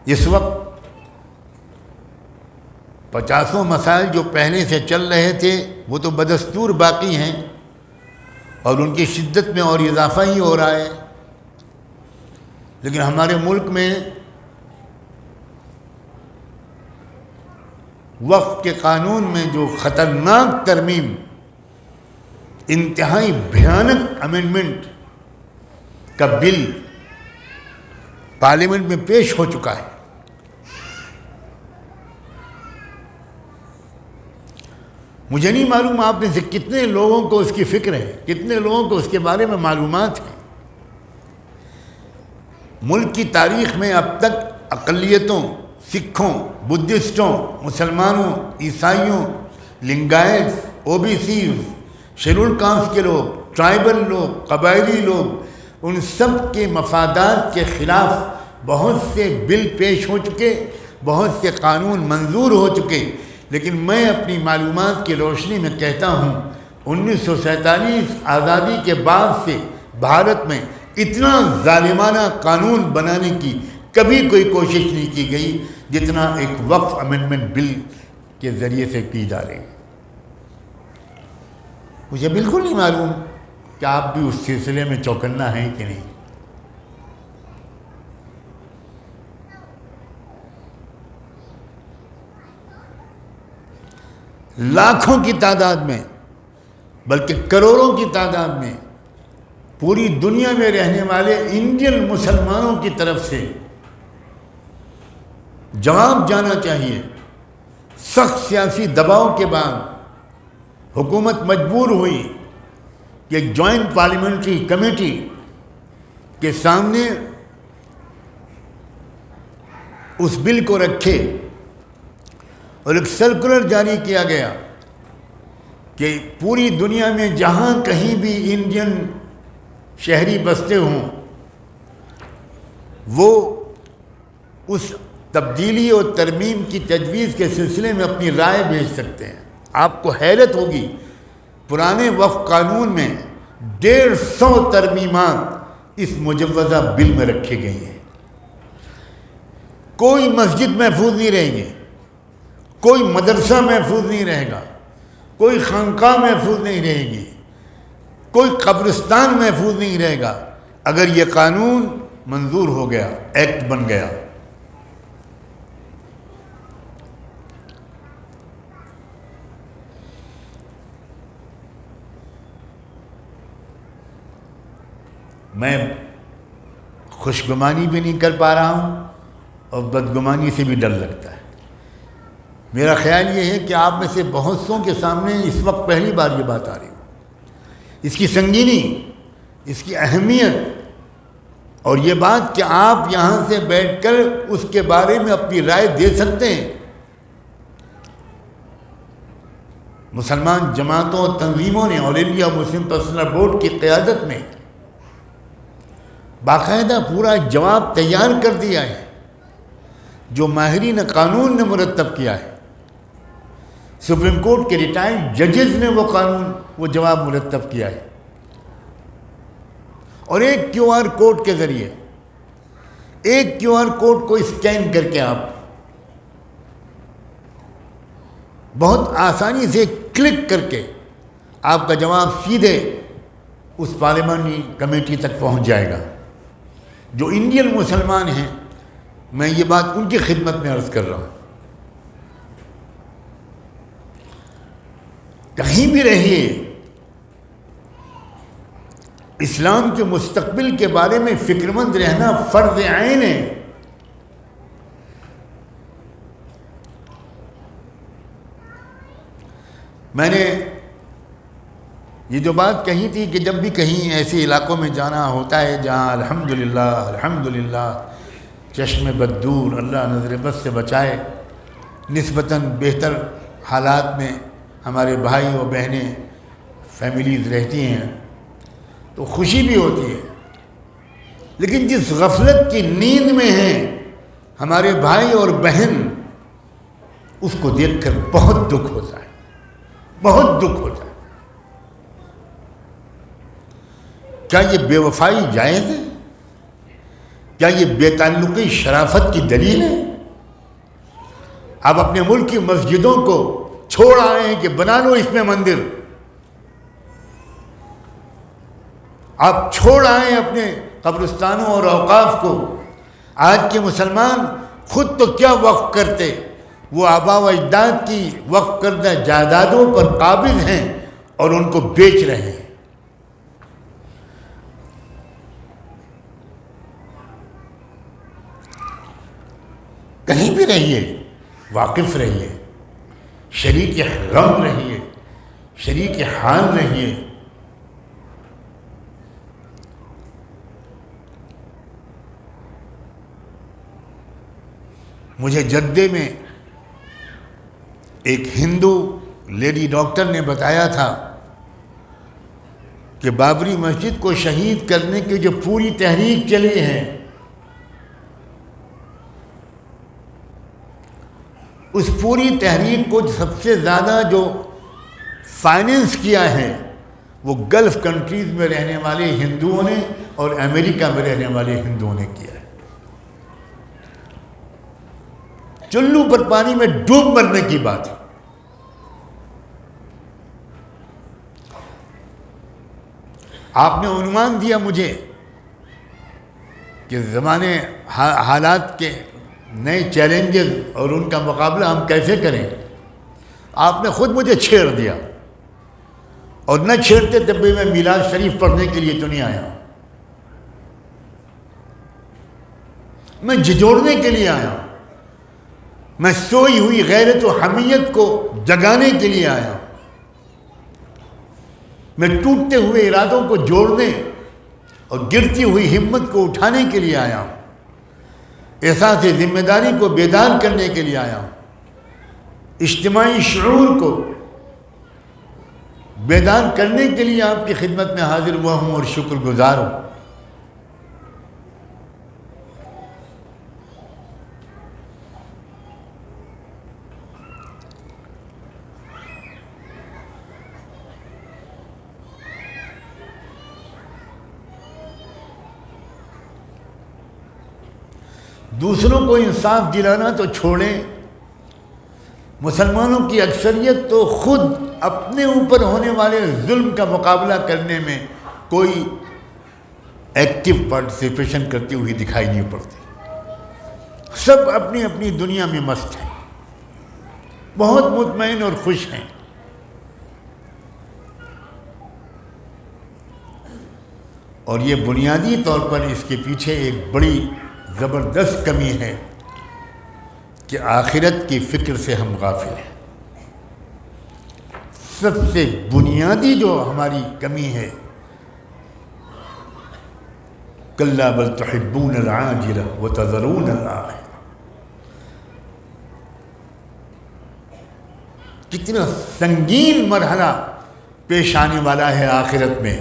اس وقت 50 مسائل جو پہلے سے چل رہے تھے وہ تو بدستور باقی ہیں، اور ان کی شدت میں اور اضافہ ہی ہو رہا ہے. لیکن ہمارے ملک میں وقف کے قانون میں جو خطرناک ترمیم، انتہائی بھیانک امینڈمنٹ کا بل پارلیمنٹ میں پیش ہو چکا ہے، مجھے نہیں معلوم آپ میں سے کتنے لوگوں کو اس کی فکر ہے، کتنے لوگوں کو اس کے بارے میں معلومات ہیں. ملک کی تاریخ میں اب تک اقلیتوں، سکھوں، بدھسٹوں، مسلمانوں، عیسائیوں، Lingayats, OBCs, scheduled caste کے لوگ، ٹرائبل لوگ، قبائلی لوگ، ان سب کے مفادات کے خلاف بہت سے بل پیش ہو چکے، بہت سے قانون منظور ہو چکے. لیکن میں اپنی معلومات کی روشنی میں کہتا ہوں 1947 آزادی کے بعد سے بھارت میں اتنا ظالمانہ قانون بنانے کی کبھی کوئی کوشش نہیں کی گئی جتنا ایک وقف امینڈمنٹ بل کے ذریعے سے کی جا رہی ہے. مجھے بالکل نہیں معلوم کہ آپ بھی اس سلسلے میں چوکنا ہیں کہ نہیں. لاکھوں کی تعداد میں، بلکہ کروڑوں کی تعداد میں پوری دنیا میں رہنے والے انڈین مسلمانوں کی طرف سے جواب جانا چاہیے. سخت سیاسی دباؤ کے بعد حکومت مجبور ہوئی کہ ایک جوائنٹ پارلیمنٹری کمیٹی کے سامنے اس بل کو رکھے، اور ایک سرکولر جاری کیا گیا کہ پوری دنیا میں جہاں کہیں بھی انڈین شہری بستے ہوں وہ اس تبدیلی اور ترمیم کی تجویز کے سلسلے میں اپنی رائے بھیج سکتے ہیں۔ آپ کو حیرت ہوگی، پرانے وقف قانون میں 150 ترمیمات اس مجوزہ بل میں رکھی گئی ہیں۔ کوئی مسجد محفوظ نہیں رہے گی، کوئی مدرسہ محفوظ نہیں رہے گا، کوئی خانقاہ محفوظ نہیں رہے گی، کوئی قبرستان محفوظ نہیں رہے گا اگر یہ قانون منظور ہو گیا، ایکٹ بن گیا۔ میں خوشگمانی بھی نہیں کر پا رہا ہوں اور بدگمانی سے بھی ڈر لگتا ہے۔ میرا خیال یہ ہے کہ آپ میں سے بہت سوں کے سامنے اس وقت پہلی بار یہ بات آ رہی ہے، اس کی سنگینی، اس کی اہمیت، اور یہ بات کہ آپ یہاں سے بیٹھ کر اس کے بارے میں اپنی رائے دے سکتے ہیں۔ مسلمان جماعتوں اور تنظیموں نے آل انڈیا مسلم پرسنل بورڈ کی قیادت میں باقاعدہ پورا جواب تیار کر دیا ہے، جو ماہرین قانون نے مرتب کیا ہے۔ سپریم کورٹ کے ریٹائرڈ ججز نے وہ جواب مرتب کیا ہے، اور ایک کیو آر کوڈ کے ذریعے، ایک کیو آر کوڈ کو اسکین کر کے آپ بہت آسانی سے کلک کر کے آپ کا جواب سیدھے اس پارلیمانی کمیٹی تک پہنچ جائے گا۔ جو انڈین مسلمان ہیں، میں یہ بات ان کی خدمت میں عرض کر رہا ہوں، کہیں بھی رہیے، اسلام کے مستقبل کے بارے میں فکر مند رہنا فرض عین ہے۔ میں نے یہ جو بات کہی تھی کہ جب بھی کہیں ایسے علاقوں میں جانا ہوتا ہے جہاں الحمدللہ چشم بد دور، اللہ نظر بد سے بچائے، نسبتاً بہتر حالات میں ہمارے بھائی اور بہنیں فیملیز رہتی ہیں تو خوشی بھی ہوتی ہے، لیکن جس غفلت کی نیند میں ہیں ہمارے بھائی اور بہن، اس کو دیکھ کر بہت دکھ ہوتا ہے، بہت دکھ ہوتا ہے۔ کیا یہ بے وفائی جائز ہے؟ کیا یہ بے تعلقی شرافت کی دلیل ہے؟ آپ اپنے ملک کی مسجدوں کو چھوڑ آئے ہیں کہ بنا لو اس میں مندر، آپ چھوڑ آئے ہیں اپنے قبرستانوں اور اوقاف کو۔ آج کے مسلمان خود تو کیا وقف کرتے، وہ آبا و اجداد کی وقف کردہ جائیدادوں پر قابض ہیں اور ان کو بیچ رہے ہیں۔ کہیں بھی رہیے، واقف رہیے، شریک غم رہیے، شریک حال رہیے۔ مجھے جدے میں ایک ہندو لیڈی ڈاکٹر نے بتایا تھا کہ بابری مسجد کو شہید کرنے کی جو پوری تحریک چلی ہے، اس پوری تحریک کو سب سے زیادہ جو فائننس کیا ہے وہ گلف کنٹریز میں رہنے والے ہندوؤں نے اور امریکہ میں رہنے والے ہندوؤں نے کیا ہے۔ چلو پر پانی میں ڈوب مرنے کی بات ہے۔ آپ نے عنوان دیا مجھے کہ زمانے حالات کے نئے چیلنجز اور ان کا مقابلہ ہم کیسے کریں۔ آپ نے خود مجھے چھیڑ دیا، اور نہ چھیڑتے تب بھی میں میلاد شریف پڑھنے کے لیے تو نہیں آیا، میں جھجوڑنے کے لیے آیا ہوں، میں سوئی ہوئی غیرت و حمیت کو جگانے کے لیے آیا ہوں، میں ٹوٹتے ہوئے ارادوں کو جوڑنے اور گرتی ہوئی ہمت کو اٹھانے کے لیے آیا ہوں، احساس ذمہ داری کو بیدار کرنے کے لیے آیا ہوں، اجتماعی شعور کو بیدار کرنے کے لیے آپ کی خدمت میں حاضر ہوا ہوں اور شکر گزار ہوں۔ دوسروں کو انصاف دلانا تو چھوڑیں، مسلمانوں کی اکثریت تو خود اپنے اوپر ہونے والے ظلم کا مقابلہ کرنے میں کوئی ایکٹیو پارٹیسپیشن کرتی ہوئی دکھائی نہیں پڑتی، سب اپنی اپنی دنیا میں مست ہیں، بہت مطمئن اور خوش ہیں۔ اور یہ بنیادی طور پر اس کے پیچھے ایک بڑی زبردست کمی ہے کہ آخرت کی فکر سے ہم غافل ہیں۔ سب سے بنیادی جو ہماری کمی ہے، کلا بل تحبون العاجلہ وتذرون الآخرہ، کتنا سنگین مرحلہ پیش آنے والا ہے آخرت میں۔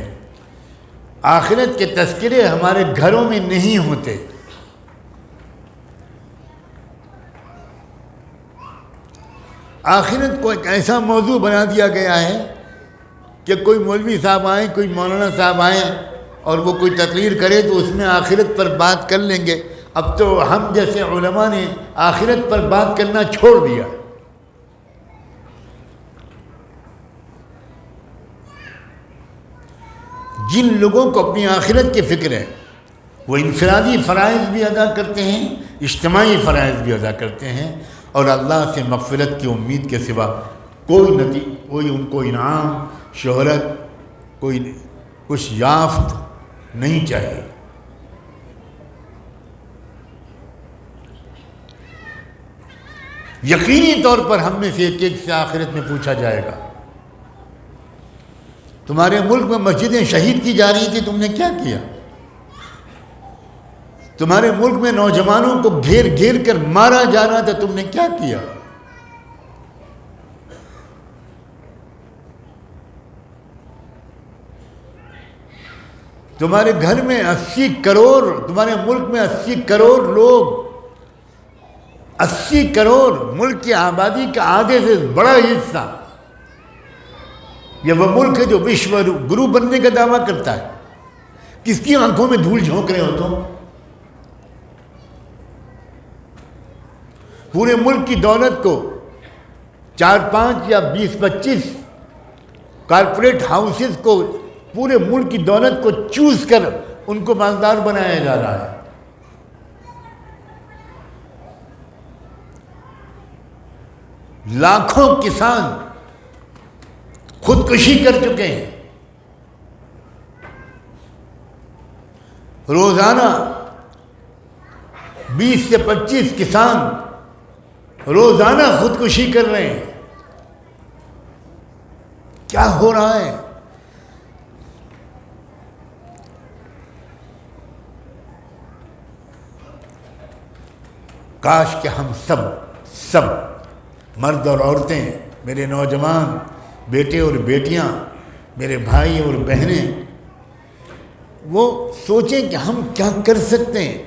آخرت کے تذکرے ہمارے گھروں میں نہیں ہوتے، آخرت کو ایک ایسا موضوع بنا دیا گیا ہے کہ کوئی مولوی صاحب آئیں، کوئی مولانا صاحب آئیں اور وہ کوئی تقریر کرے تو اس میں آخرت پر بات کر لیں گے۔ اب تو ہم جیسے علماء نے آخرت پر بات کرنا چھوڑ دیا۔ جن لوگوں کو اپنی آخرت کی فکر ہے وہ انفرادی فرائض بھی ادا کرتے ہیں، اجتماعی فرائض بھی ادا کرتے ہیں، اور اللہ سے مغفرت کی امید کے سوا کوئی ان کو انعام، شہرت، کوئی کچھ یافت نہیں چاہیے۔ یقینی طور پر ہم میں سے ایک سے آخرت میں پوچھا جائے گا، تمہارے ملک میں مسجدیں شہید کی جا رہی تھی، تم نے کیا کیا؟ تمہارے ملک میں نوجوانوں کو گھیر گھیر کر مارا جا رہا تھا، تم نے کیا کیا؟ تمہارے گھر میں 80 کروڑ، تمہارے ملک میں 80 کروڑ لوگ، 80 کروڑ ملک کی آبادی کا آدھے سے بڑا حصہ، یہ وہ ملک ہے جو وشو گرو بننے کا دعویٰ کرتا ہے۔ کس کی آنکھوں میں دھول جھونک رہے ہو تم؟ پورے ملک کی دولت کو 4-5 یا 20-25 کارپوریٹ ہاؤسز کو، پورے ملک کی دولت کو چوز کر ان کو مالدار بنایا جا رہا ہے۔ لاکھوں کسان خودکشی کر چکے ہیں، روزانہ 20 سے 25 کسان روزانہ خودکشی کر رہے ہیں۔ کیا ہو رہا ہے؟ کاش کہ ہم سب مرد اور عورتیں، میرے نوجوان بیٹے اور بیٹیاں، میرے بھائی اور بہنیں، وہ سوچیں کہ ہم کیا کر سکتے ہیں،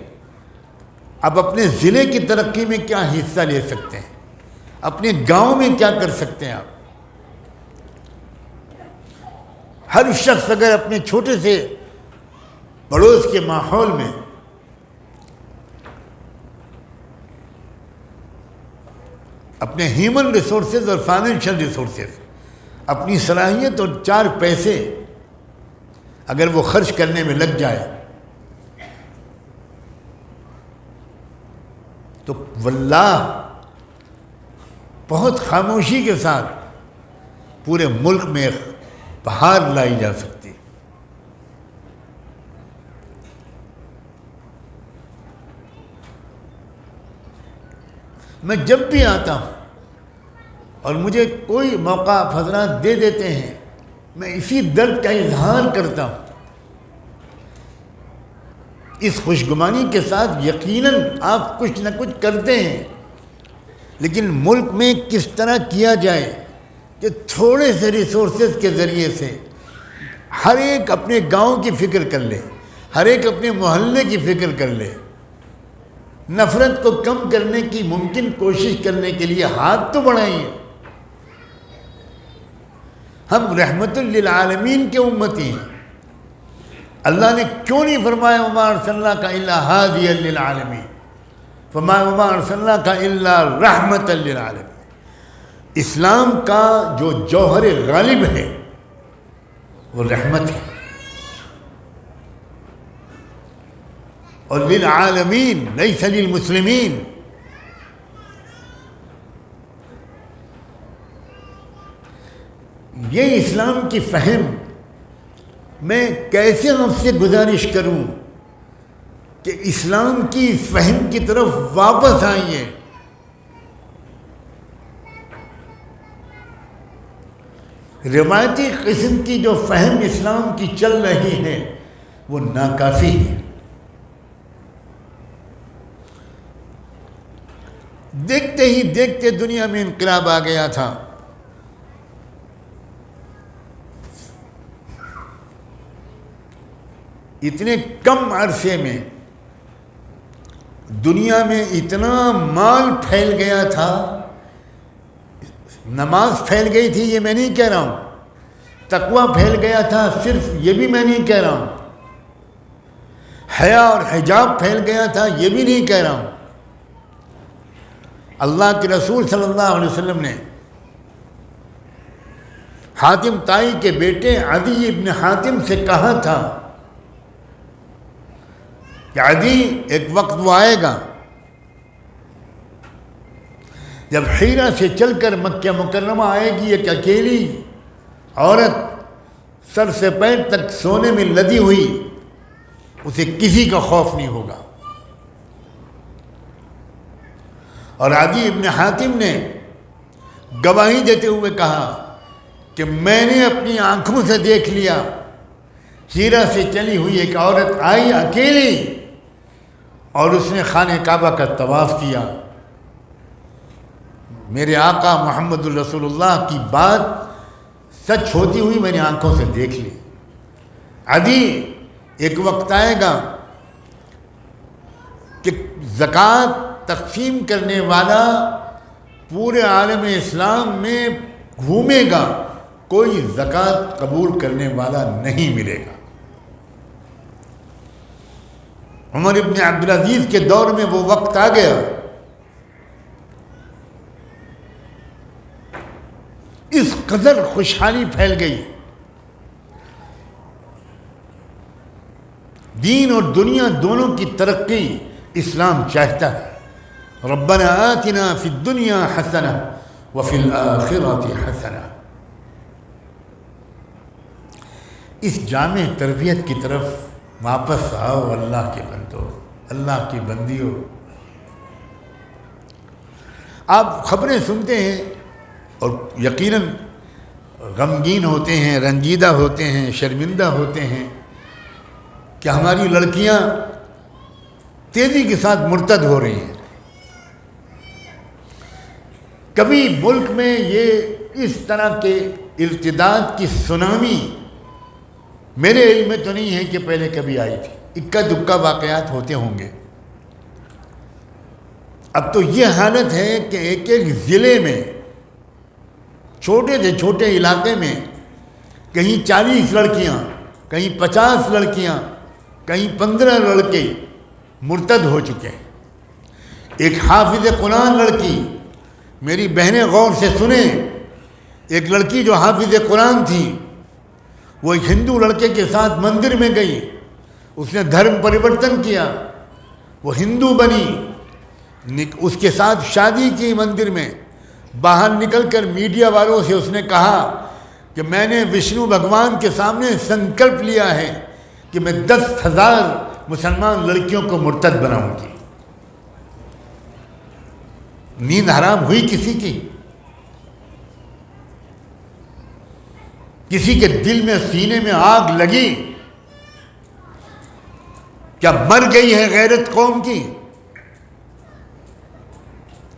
اب اپنے ضلع کی ترقی میں کیا حصہ لے سکتے ہیں، اپنے گاؤں میں کیا کر سکتے ہیں۔ آپ ہر شخص اگر اپنے چھوٹے سے پڑوس کے ماحول میں اپنے ہیومن ریسورسز اور فائنینشیل ریسورسز، اپنی صلاحیت اور 4 پیسے اگر وہ خرچ کرنے میں لگ جائے تو واللہ بہت خاموشی کے ساتھ پورے ملک میں بہار لائی جا سکتی۔ میں جب بھی آتا ہوں اور مجھے کوئی موقع آپ حضرات دے دیتے ہیں، میں اسی درد کا اظہار کرتا ہوں۔ اس خوشگمانی کے ساتھ یقیناً آپ کچھ نہ کچھ کرتے ہیں، لیکن ملک میں کس طرح کیا جائے کہ تھوڑے سے ریسورسز کے ذریعے سے ہر ایک اپنے گاؤں کی فکر کر لے، ہر ایک اپنے محلے کی فکر کر لے، نفرت کو کم کرنے کی ممکن کوشش کرنے کے لیے ہاتھ تو بڑھائیں۔ ہم رحمت للعالمین کے امتی ہیں۔ اللہ نے کیوں نہیں فرمایا وما ارسلناک الا ہادیا للعالمین؟ فما وما ارسلناک الا رحمۃ للعالمین۔ اسلام کا جو جوہر غالب ہے وہ رحمت ہے، اور للعالمین لیس للمسلمین۔ یہ اسلام کی فہم میں کیسے آپ سے گزارش کروں کہ اسلام کی فہم کی طرف واپس آئیے۔ روایتی قسم کی جو فہم اسلام کی چل رہی ہے وہ ناکافی ہے۔ دیکھتے ہی دیکھتے دنیا میں انقلاب آ گیا تھا۔ اتنے کم عرصے میں دنیا میں اتنا مال پھیل گیا تھا، نماز پھیل گئی تھی یہ میں نہیں کہہ رہا ہوں، تقویٰ پھیل گیا تھا صرف یہ بھی میں نہیں کہہ رہا ہوں، حیا اور حجاب پھیل گیا تھا یہ بھی نہیں کہہ رہا ہوں۔ اللہ کے رسول صلی اللہ علیہ وسلم نے حاتم طائی کے بیٹے عدی ابن حاتم سے کہا تھا کہ عدی ایک وقت وہ آئے گا جب حیرہ سے چل کر مکہ مکرمہ آئے گی ایک اکیلی عورت سر سے پیر تک سونے میں لدی ہوئی، اسے کسی کا خوف نہیں ہوگا۔ اور عدی ابن حاتم نے گواہی دیتے ہوئے کہا کہ میں نے اپنی آنکھوں سے دیکھ لیا، حیرہ سے چلی ہوئی ایک عورت آئی اکیلی اور اس نے خانہ کعبہ کا طواف کیا۔ میرے آقا محمد الرسول اللہ کی بات سچ ہوتی ہوئی میں نے آنکھوں سے دیکھ لی۔ عدی ایک وقت آئے گا کہ زکوٰۃ تقسیم کرنے والا پورے عالم اسلام میں گھومے گا، کوئی زکوٰۃ قبول کرنے والا نہیں ملے گا۔ عمر ابن عبدالعزیز کے دور میں وہ وقت آ گیا۔ اس قدر خوشحالی پھیل گئی، دین اور دنیا دونوں کی ترقی اسلام چاہتا ہے۔ ربنا آتنا فی الدنیا حسنہ وفی الآخرۃ حسنہ۔ اس جامع تربیت کی طرف واپس آؤ اللہ کے بندو، اللہ کی بندیوں۔ آپ خبریں سنتے ہیں اور یقیناً غمگین ہوتے ہیں، رنجیدہ ہوتے ہیں، شرمندہ ہوتے ہیں کہ ہماری لڑکیاں تیزی کے ساتھ مرتد ہو رہی ہیں۔ کبھی ملک میں یہ اس طرح کے ارتداد کی سونامی میرے علم میں تو نہیں ہے کہ پہلے کبھی آئی تھی، اکا دکا واقعات ہوتے ہوں گے۔ اب تو یہ حالت ہے کہ ایک ایک ضلع میں، چھوٹے سے چھوٹے علاقے میں کہیں 40 لڑکیاں، کہیں 50 لڑکیاں، کہیں 15 لڑکے مرتد ہو چکے ہیں۔ ایک حافظ قرآن لڑکی، میری بہنیں غور سے سنیں، ایک لڑکی جو حافظ قرآن تھی وہ ایک ہندو لڑکے کے ساتھ مندر میں گئی، اس نے دھرم پریورتن کیا، وہ ہندو بنی، اس کے ساتھ شادی کی مندر میں۔ باہر نکل کر میڈیا والوں سے اس نے کہا کہ میں نے وشنو بھگوان کے سامنے سنکلپ لیا ہے کہ میں 10,000 مسلمان لڑکیوں کو مرتد بناؤں گی۔ نیند حرام ہوئی کسی کی؟ کسی کے دل میں، سینے میں آگ لگی؟ کیا مر گئی ہے غیرت قوم کی؟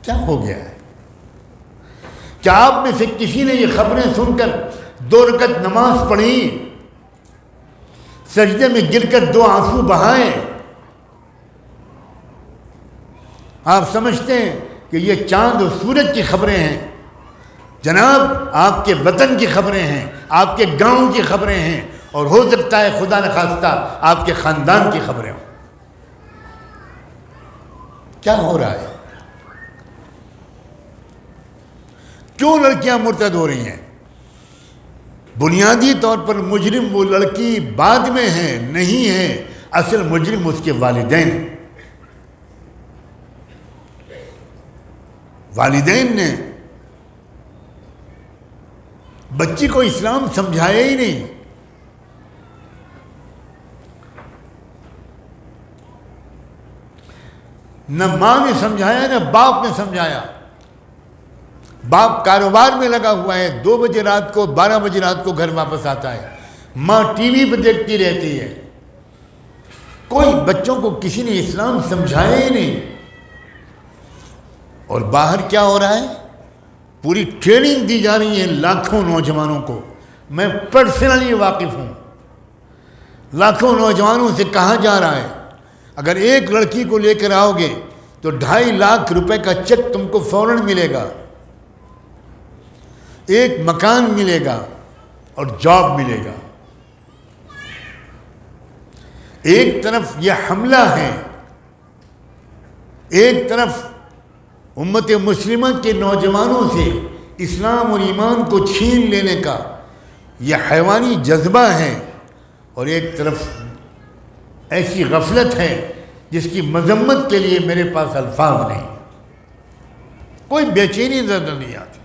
کیا ہو گیا ہے؟ کیا آپ میں سے کسی نے یہ خبریں سن کر 2 رکعت نماز پڑھی، سجدے میں گر کر 2 آنسو بہائے؟ آپ سمجھتے ہیں کہ یہ چاند اور سورج کی خبریں ہیں؟ جناب آپ کے وطن کی خبریں ہیں، آپ کے گاؤں کی خبریں ہیں، اور ہو سکتا ہے خدا نخواستہ آپ کے خاندان کی خبریں ہوں۔ کیا ہو رہا ہے؟ کیوں لڑکیاں مرتد ہو رہی ہیں؟ بنیادی طور پر مجرم وہ لڑکی بعد میں ہے، نہیں ہے، اصل مجرم اس کے والدین نے بچی کو اسلام سمجھایا ہی نہیں. نہ ماں نے سمجھایا نہ باپ نے سمجھایا. باپ کاروبار میں لگا ہوا ہے، 2 بجے رات کو 12 بجے رات کو گھر واپس آتا ہے، ماں ٹی وی پہ دیکھتی رہتی ہے. کوئی بچوں کو کسی نے اسلام سمجھایا ہی نہیں. اور باہر کیا ہو رہا ہے؟ پوری ٹریننگ دی جا رہی ہے لاکھوں نوجوانوں کو. میں پرسنلی واقف ہوں. لاکھوں نوجوانوں سے کہا جا رہا ہے اگر ایک لڑکی کو لے کر آؤ گے تو 2.5 لاکھ روپے کا چیک تم کو فوراً ملے گا، ایک مکان ملے گا اور جاب ملے گا. ایک طرف یہ حملہ ہے، ایک طرف امت مسلمہ کے نوجوانوں سے اسلام اور ایمان کو چھین لینے کا یہ حیوانی جذبہ ہے، اور ایک طرف ایسی غفلت ہے جس کی مذمت کے لیے میرے پاس الفاظ نہیں. کوئی بے چینی نظر نہیں آتی،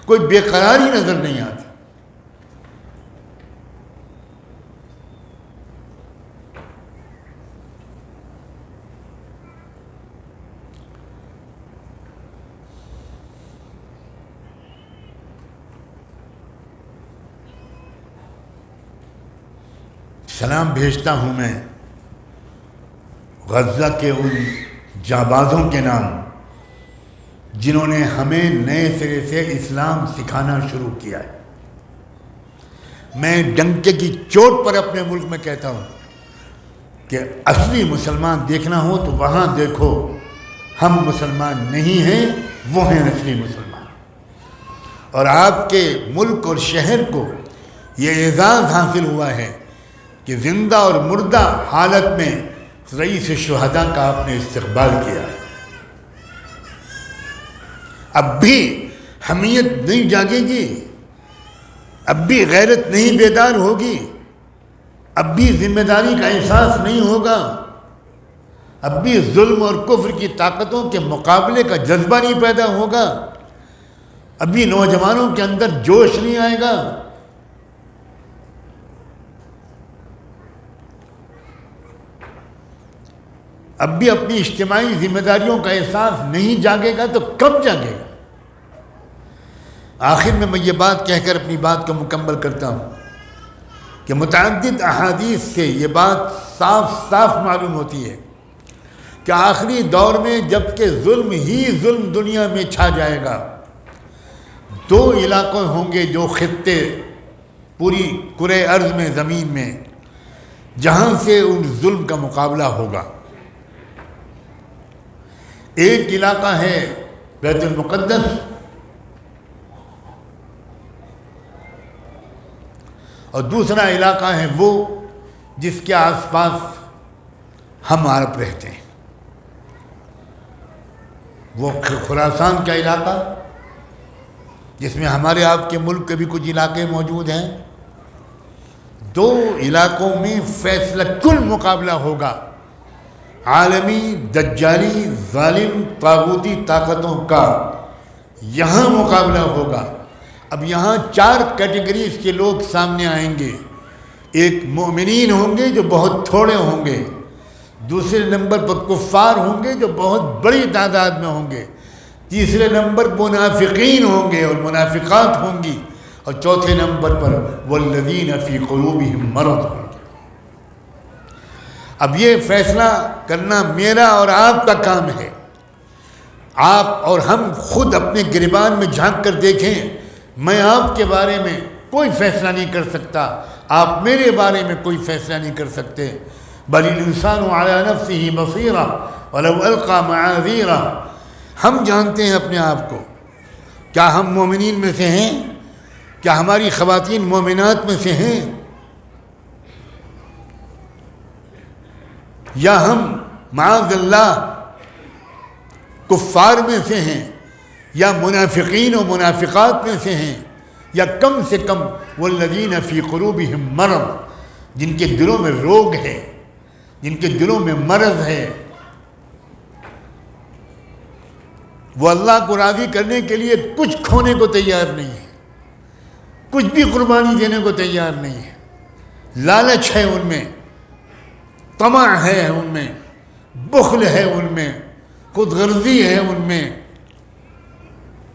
کوئی بے قراری نظر نہیں آتی. سلام بھیجتا ہوں میں غزہ کے ان جانبازوں کے نام جنہوں نے ہمیں نئے سرے سے اسلام سکھانا شروع کیا ہے. میں ڈنکے کی چوٹ پر اپنے ملک میں کہتا ہوں کہ اصلی مسلمان دیکھنا ہو تو وہاں دیکھو. ہم مسلمان نہیں ہیں، وہ ہیں اصلی مسلمان. اور آپ کے ملک اور شہر کو یہ اعزاز حاصل ہوا ہے کہ زندہ اور مردہ حالت میں رئیس شہداء کا آپ نے استقبال کیا ہے. اب بھی حمیت نہیں جاگے گی، اب بھی غیرت نہیں بیدار ہوگی، اب بھی ذمہ داری کا احساس نہیں ہوگا، اب بھی ظلم اور کفر کی طاقتوں کے مقابلے کا جذبہ نہیں پیدا ہوگا، اب بھی نوجوانوں کے اندر جوش نہیں آئے گا. اب بھی اپنی اجتماعی ذمہ داریوں کا احساس نہیں جاگے گا تو کب جاگے گا؟ آخر میں یہ بات کہہ کر اپنی بات کو مکمل کرتا ہوں کہ متعدد احادیث سے یہ بات صاف صاف معلوم ہوتی ہے کہ آخری دور میں جب کہ ظلم ہی ظلم دنیا میں چھا جائے گا، 2 علاقے ہوں گے، 2 خطے پوری کرۂ ارض میں، زمین میں، جہاں سے ان ظلم کا مقابلہ ہوگا. ایک علاقہ ہے بیت المقدس، اور دوسرا علاقہ ہے وہ جس کے آس پاس ہم عرب رہتے ہیں. وہ خراسان کا علاقہ جس میں ہمارے آپ کے ملک کے بھی کچھ علاقے موجود ہیں. 2 علاقوں میں فیصلہ کل مقابلہ ہوگا، عالمی دجالی ظالم طاغوتی طاقتوں کا یہاں مقابلہ ہوگا. اب یہاں 4 کیٹیگریز کے لوگ سامنے آئیں گے. ایک مومنین ہوں گے جو بہت تھوڑے ہوں گے، دوسرے نمبر پر کفار ہوں گے جو بہت بڑی تعداد میں ہوں گے، تیسرے نمبر منافقین ہوں گے اور منافقات ہوں گی، اور چوتھے نمبر پر والذین فی قلوبہم مرض ہوں گے. اب یہ فیصلہ کرنا میرا اور آپ کا کام ہے. آپ اور ہم خود اپنے گریبان میں جھانک کر دیکھیں. میں آپ کے بارے میں کوئی فیصلہ نہیں کر سکتا، آپ میرے بارے میں کوئی فیصلہ نہیں کر سکتے. بل الانسان علی نفسہ بصیرہ ولو القی معاذیرہ. ہم جانتے ہیں اپنے آپ کو. کیا ہم مومنین میں سے ہیں؟ کیا ہماری خواتین مومنات میں سے ہیں؟ یا ہم معاذ اللہ کفار میں سے ہیں یا منافقین و منافقات میں سے ہیں یا کم سے کم والذین فی قلوبہم مرض، جن کے دلوں میں روگ ہے، جن کے دلوں میں مرض ہے، وہ اللہ کو راضی کرنے کے لیے کچھ کھونے کو تیار نہیں ہے، کچھ بھی قربانی دینے کو تیار نہیں ہے۔ لالچ ہے ان میں، طمع ہے ان میں، بخل ہے ان میں، خود غرضی ہے ان میں،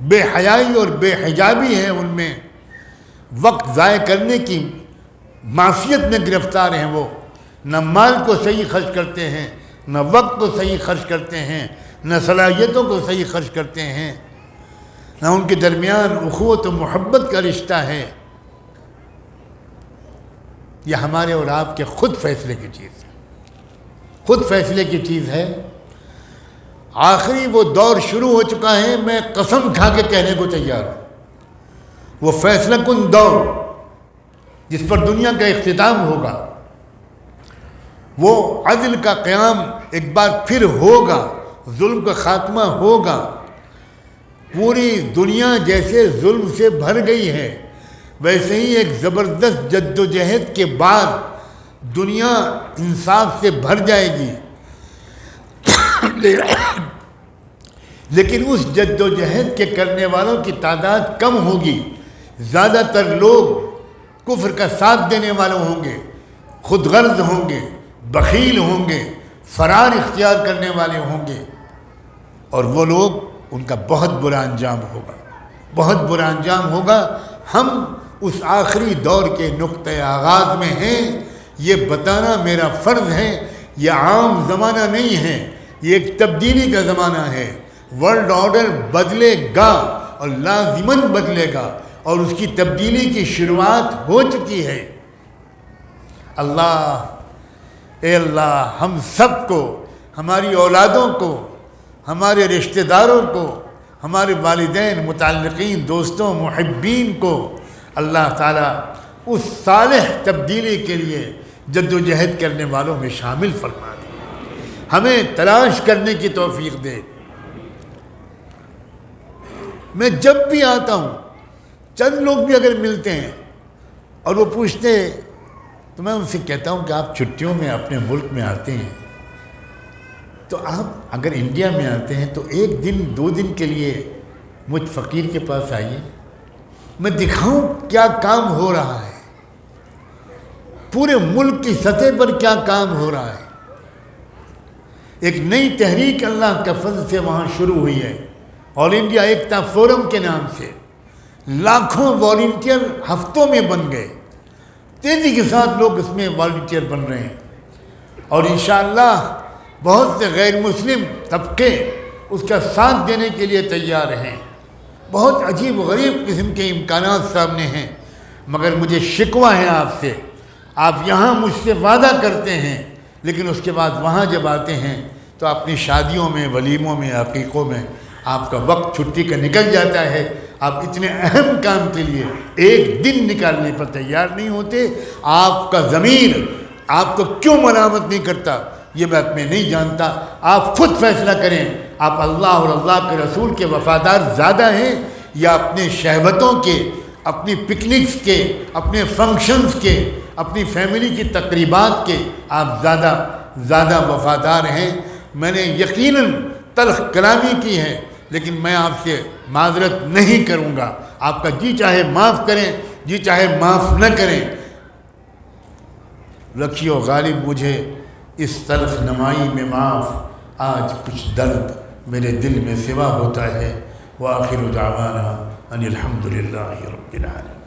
بے حیائی اور بے حجابی ہے ان میں، وقت ضائع کرنے کی معصیت میں گرفتار ہیں۔ وہ نہ مال کو صحیح خرچ کرتے ہیں، نہ وقت کو صحیح خرچ کرتے ہیں، نہ صلاحیتوں کو صحیح خرچ کرتے ہیں، نہ ان کے درمیان اخوت و محبت کا رشتہ ہے۔ یہ ہمارے اور آپ کے خود فیصلے کی چیز ہے، خود فیصلے کی چیز ہے۔ آخری وہ دور شروع ہو چکا ہے، میں قسم کھا کے کہنے کو تیار ہوں، وہ فیصلہ کن دور جس پر دنیا کا اختتام ہوگا، وہ عدل کا قیام ایک بار پھر ہوگا، ظلم کا خاتمہ ہوگا۔ پوری دنیا جیسے ظلم سے بھر گئی ہے، ویسے ہی ایک زبردست جد و جہد کے بعد دنیا انصاف سے بھر جائے گی۔ لیکن اس جد و جہد کے کرنے والوں کی تعداد کم ہوگی، زیادہ تر لوگ کفر کا ساتھ دینے والے ہوں گے، خود غرض ہوں گے، بخیل ہوں گے، فرار اختیار کرنے والے ہوں گے، اور وہ لوگ ان کا بہت برا انجام ہوگا، بہت برا انجام ہوگا۔ ہم اس آخری دور کے نقطۂ آغاز میں ہیں، یہ بتانا میرا فرض ہے۔ یہ عام زمانہ نہیں ہے، یہ ایک تبدیلی کا زمانہ ہے۔ ورلڈ آرڈر بدلے گا اور لازماً بدلے گا، اور اس کی تبدیلی کی شروعات ہو چکی ہے۔ اللہ، اے اللہ، ہم سب کو، ہماری اولادوں کو، ہمارے رشتہ داروں کو، ہمارے والدین، متعلقین، دوستوں، محبین کو اللہ تعالیٰ اس صالح تبدیلی کے لیے جد و جہد کرنے والوں میں شامل فرما دے، ہمیں تلاش کرنے کی توفیق دے۔ میں جب بھی آتا ہوں، چند لوگ بھی اگر ملتے ہیں اور وہ پوچھتے ہیں تو میں ان سے کہتا ہوں کہ آپ چھٹیوں میں اپنے ملک میں آتے ہیں تو آپ اگر انڈیا میں آتے ہیں تو ایک دن 2 دن کے لیے مجھ فقیر کے پاس آئیے، میں دکھاؤں کیا کام ہو رہا ہے، پورے ملک کی سطح پر کیا کام ہو رہا ہے۔ ایک نئی تحریک اللہ کے فضل سے وہاں شروع ہوئی ہے، آل انڈیا ایکتا فورم کے نام سے۔ لاکھوں والنٹیئر ہفتوں میں بن گئے، تیزی کے ساتھ لوگ اس میں والنٹیئر بن رہے ہیں، اور انشاءاللہ بہت سے غیر مسلم طبقے اس کا ساتھ دینے کے لیے تیار ہیں۔ بہت عجیب و غریب قسم کے امکانات سامنے ہیں، مگر مجھے شکوہ ہے آپ سے، آپ یہاں مجھ سے وعدہ کرتے ہیں لیکن اس کے بعد وہاں جب آتے ہیں تو اپنی شادیوں میں، ولیموں میں، عقیقوں میں آپ کا وقت چھٹی کا نکل جاتا ہے، آپ اتنے اہم کام کے لیے ایک دن نکالنے پر تیار نہیں ہوتے۔ آپ کا ضمیر آپ کو کیوں ملامت نہیں کرتا یہ بات میں نہیں جانتا، آپ خود فیصلہ کریں، آپ اللہ اور اللہ کے رسول کے وفادار زیادہ ہیں یا اپنے شہوتوں کے، اپنی پکنکس کے، اپنے فنکشنز کے، اپنی فیملی کی تقریبات کے آپ زیادہ وفادار ہیں۔ میں نے یقیناً تلخ کلامی کی ہے لیکن میں آپ سے معذرت نہیں کروں گا، آپ کا جی چاہے معاف کریں، جی چاہے معاف نہ کریں، رکھیو غالب مجھے اس تلخ نمائی میں معاف، آج کچھ درد میرے دل میں سوا ہوتا ہے۔ وآخر دعوانا ان الحمد للہ رب العالمین۔